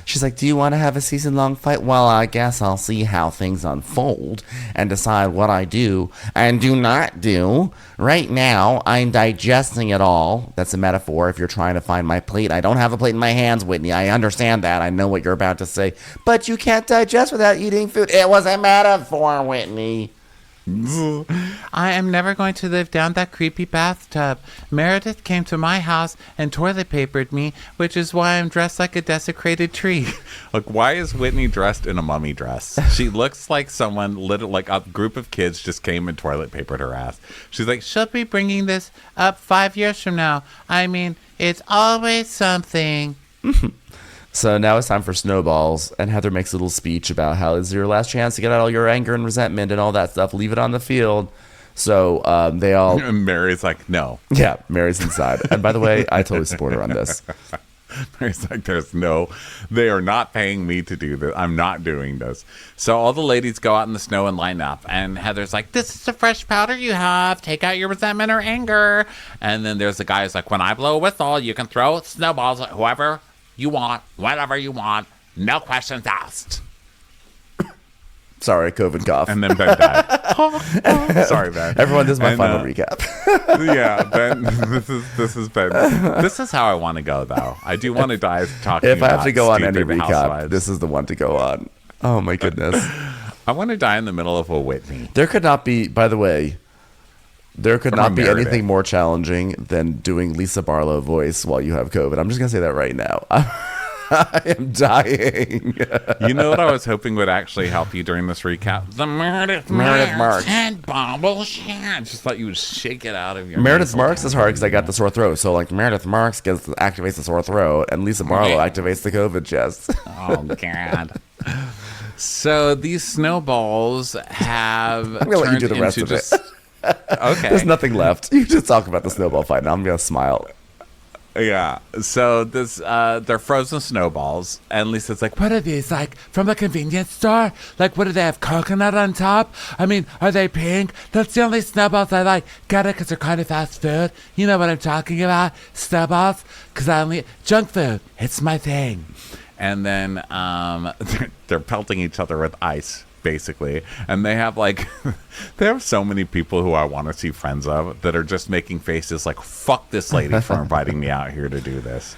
She's like, do you want to have a season-long fight? Well, I guess I'll see how things unfold and decide what I do and do not do. Right now, I'm digesting it all. That's a metaphor if you're trying to find my plate. I don't have a plate in my hands, Whitney. I understand that. I know what you're about to say. But you can't digest without eating food. It was a metaphor, Whitney. I am never going to live down that creepy bathtub. Meredith came to my house and toilet papered me, which is why I'm dressed like a desecrated tree. Look, why is Whitney dressed in a mummy dress? She looks like someone, like a group of kids just came and toilet papered her ass. She's like, She'll be bringing this up 5 years from now. I mean, it's always something. So now it's time for snowballs, and Heather makes a little speech about how this is your last chance to get out all your anger and resentment and all that stuff. Leave it on the field. So they all... And Mary's like, no. Yeah, Mary's inside. And by the way, I totally support her on this. Mary's like, they are not paying me to do this. I'm not doing this. So all the ladies go out in the snow and line up. And Heather's like, This is the fresh powder you have. Take out your resentment or anger. and then there's the guy who's like, when I blow a whistle, you can throw snowballs at whoever you want, whatever you want, no questions asked. Sorry, COVID cough. And then Ben died. Sorry, Ben. Everyone, this is my final recap. Yeah, Ben. This is Ben. This is how I want to go, though. I do want to die talking. If I have about to go on any stupid recap, Housewives. this is the one to go on. Oh my goodness. I want to die in the middle of a Whitney. There could not be, by the way, there could From not a be Meredith. anything more challenging than doing Lisa Barlow voice while you have COVID. I'm just going to say that right now. I am dying. You know what I was hoping would actually help you during this recap? The Meredith Marks and Bobbleshad. I just thought you would shake it out of your Meredith nasal Marks is hard because I got the sore throat. So like Meredith Marks activates the sore throat, and Lisa Barlow activates the COVID chest. Oh God. So these snowballs have I'm gonna let you do the rest of it. Okay. There's nothing left. You just talk about the snowball fight. Now I'm gonna smile. Yeah. So this they're frozen snowballs, and Lisa's like, "What are these? Like from a convenience store? Like what do they have? Coconut on top? I mean, are they pink? That's the only snowballs I like. Get it? Because they're kind of fast food. You know what I'm talking about? Snowballs? Because I only junk food. It's my thing." And then they're pelting each other with ice, basically. And they have like, they have so many people who I want to see friends of that are just making faces like, fuck this lady for inviting me out here to do this.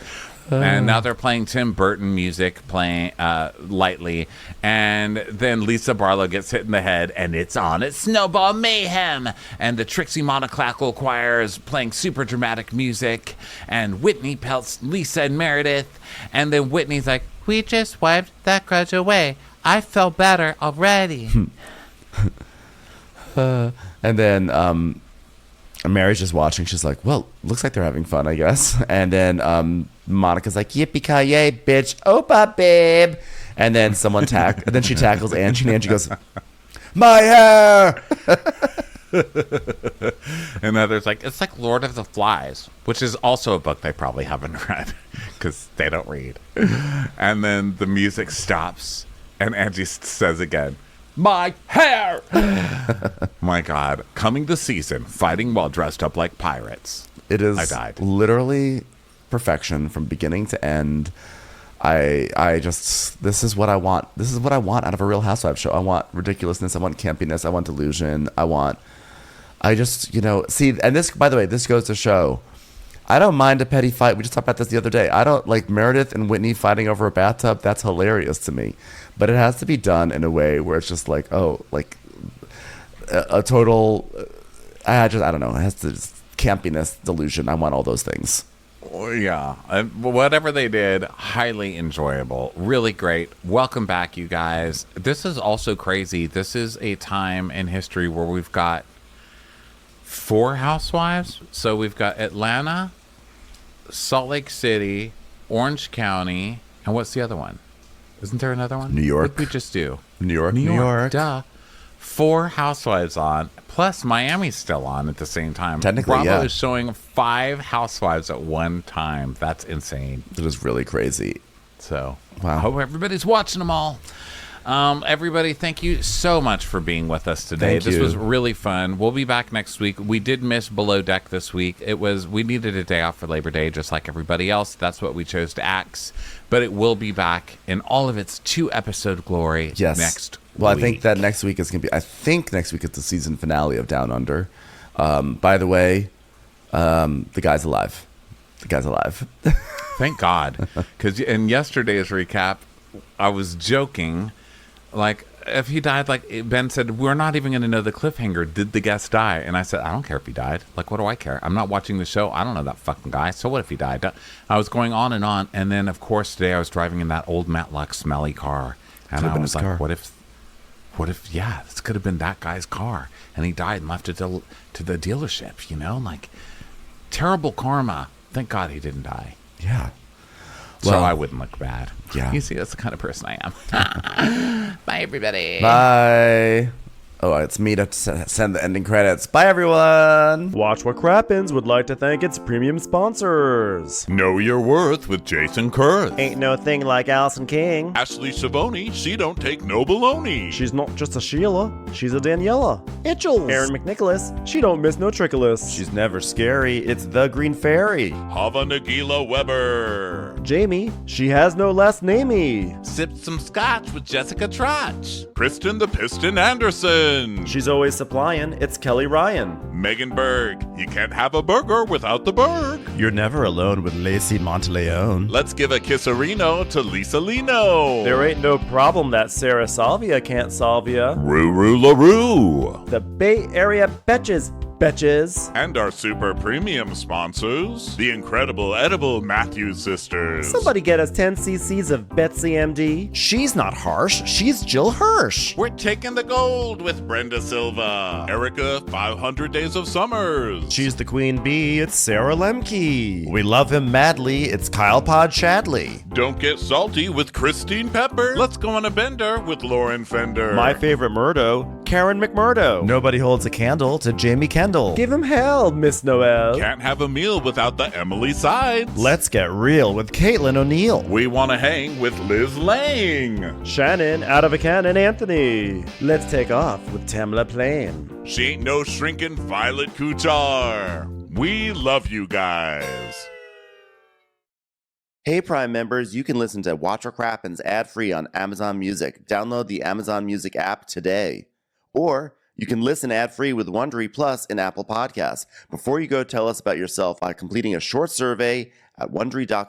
And now they're playing Tim Burton music, playing lightly. And then Lisa Barlow gets hit in the head, and it's on. It's Snowball Mayhem. And the Trixie Monoclackle Choir is playing super dramatic music. And Whitney pelts Lisa and Meredith. And then Whitney's like, We just wiped that grudge away. I feel better already. And then Mary's just watching. She's like, well, looks like they're having fun, I guess. And then Monica's like, yippee-ki-yay, bitch. Opa, babe. And then and then she tackles Angie, and Angie goes, my hair. and others like, it's like Lord of the Flies, which is also a book they probably haven't read because they don't read. And then the music stops, and Angie says again, my hair. My God. Coming this season, fighting while dressed up like pirates. It is I died. literally perfection from beginning to end. I just, this is what I want. This is what I want out of a Real Housewives show. I want ridiculousness. I want campiness. I want delusion. I just, see, and this, by the way, this goes to show, I don't mind a petty fight. We just talked about this the other day. I don't like Meredith and Whitney fighting over a bathtub. That's hilarious to me. But it has to be done in a way where it's just like, oh, like a total, I don't know. It has to, campiness, delusion. I want all those things. Yeah. Whatever they did, highly enjoyable. Really great. Welcome back, you guys. This is also crazy. This is a time in history where we've got 4 housewives. So we've got Atlanta, Salt Lake City, Orange County, and what's the other one? Isn't there another one? New York. What did we just do? New York. Duh. 4 housewives on, plus Miami's still on at the same time. Technically, Bravo yeah. is showing 5 housewives at one time. That's insane. It is really crazy. So, Wow. I hope everybody's watching them all. Everybody, thank you so much for being with us today. This was really fun. We'll be back next week. We did miss Below Deck this week. We needed a day off for Labor Day, just like everybody else. That's what we chose to axe. But it will be back in all of its 2-episode glory next Well, week. I think that next week is going to be, next week is the season finale of Down Under. By the way, the guy's alive. The guy's alive. Thank God. Because in yesterday's recap, I was joking. Like, if he died, like Ben said, we're not even going to know the cliffhanger. Did the guest die? And I said, I don't care if he died. Like, what do I care? I'm not watching the show. I don't know that fucking guy. So what if he died? I was going on. And then, of course, today I was driving in that old Matlock smelly car. And I was like, car. what if, yeah, this could have been that guy's car. And he died and left it to the dealership, Like, terrible karma. Thank God he didn't die. Yeah. So Well, I wouldn't look bad. Yeah. You see, that's the kind of person I am. Bye, everybody. Bye. Oh, it's me to send the ending credits. Bye, everyone. Watch What Crappens would like to thank its premium sponsors. Know Your Worth with Jason Kurth. Ain't no thing like Allison King. Ashley Savoni, she don't take no baloney. She's not just a Sheila, she's a Daniela. Itchels. Aaron McNicholas, she don't miss no trickolas. She's never scary. It's the Green Fairy. Hava Nagila Weber. Jamie, she has no last namey. Sipped some scotch with Jessica Trotch. Kristen the Piston Anderson. She's always supplying, it's Kelly Ryan. Megan Berg, you can't have a burger without the Berg. You're never alone with Lacey Monteleone. Let's give a kisserino to Lisa Lino. There ain't no problem that Sarah Salvia can't solve ya. Roo Roo LaRue. The Bay Area Betches, Betches. And our super premium sponsors, the incredible edible Matthews sisters. Somebody get us 10 cc's of Betsy MD. She's not harsh. She's Jill Hirsch. We're taking the gold with Brenda Silva. Erica, 500 Days of Summers. She's the queen bee. It's Sarah Lemke. We love him madly. It's Kyle Pod Shadley. Don't get salty with Christine Pepper. Let's go on a bender with Lauren Fender. My favorite Murdo, Karen McMurdo. Nobody holds a candle to Jamie Kendall. Give him hell, Miss Noel. Can't have a meal without the Emily Sides. Let's get real with Caitlin O'Neill. We want to hang with Liz Lang. Shannon, out of a cannon, Anthony. Let's take off with Tamla Plain. She ain't no shrinking Violet Kuchar. We love you guys. Hey Prime members, you can listen to Watch What Crappens ad-free on Amazon Music. Download the Amazon Music app today. Or you can listen ad-free with Wondery Plus in Apple Podcasts. Before you go, tell us about yourself by completing a short survey at Wondery.com.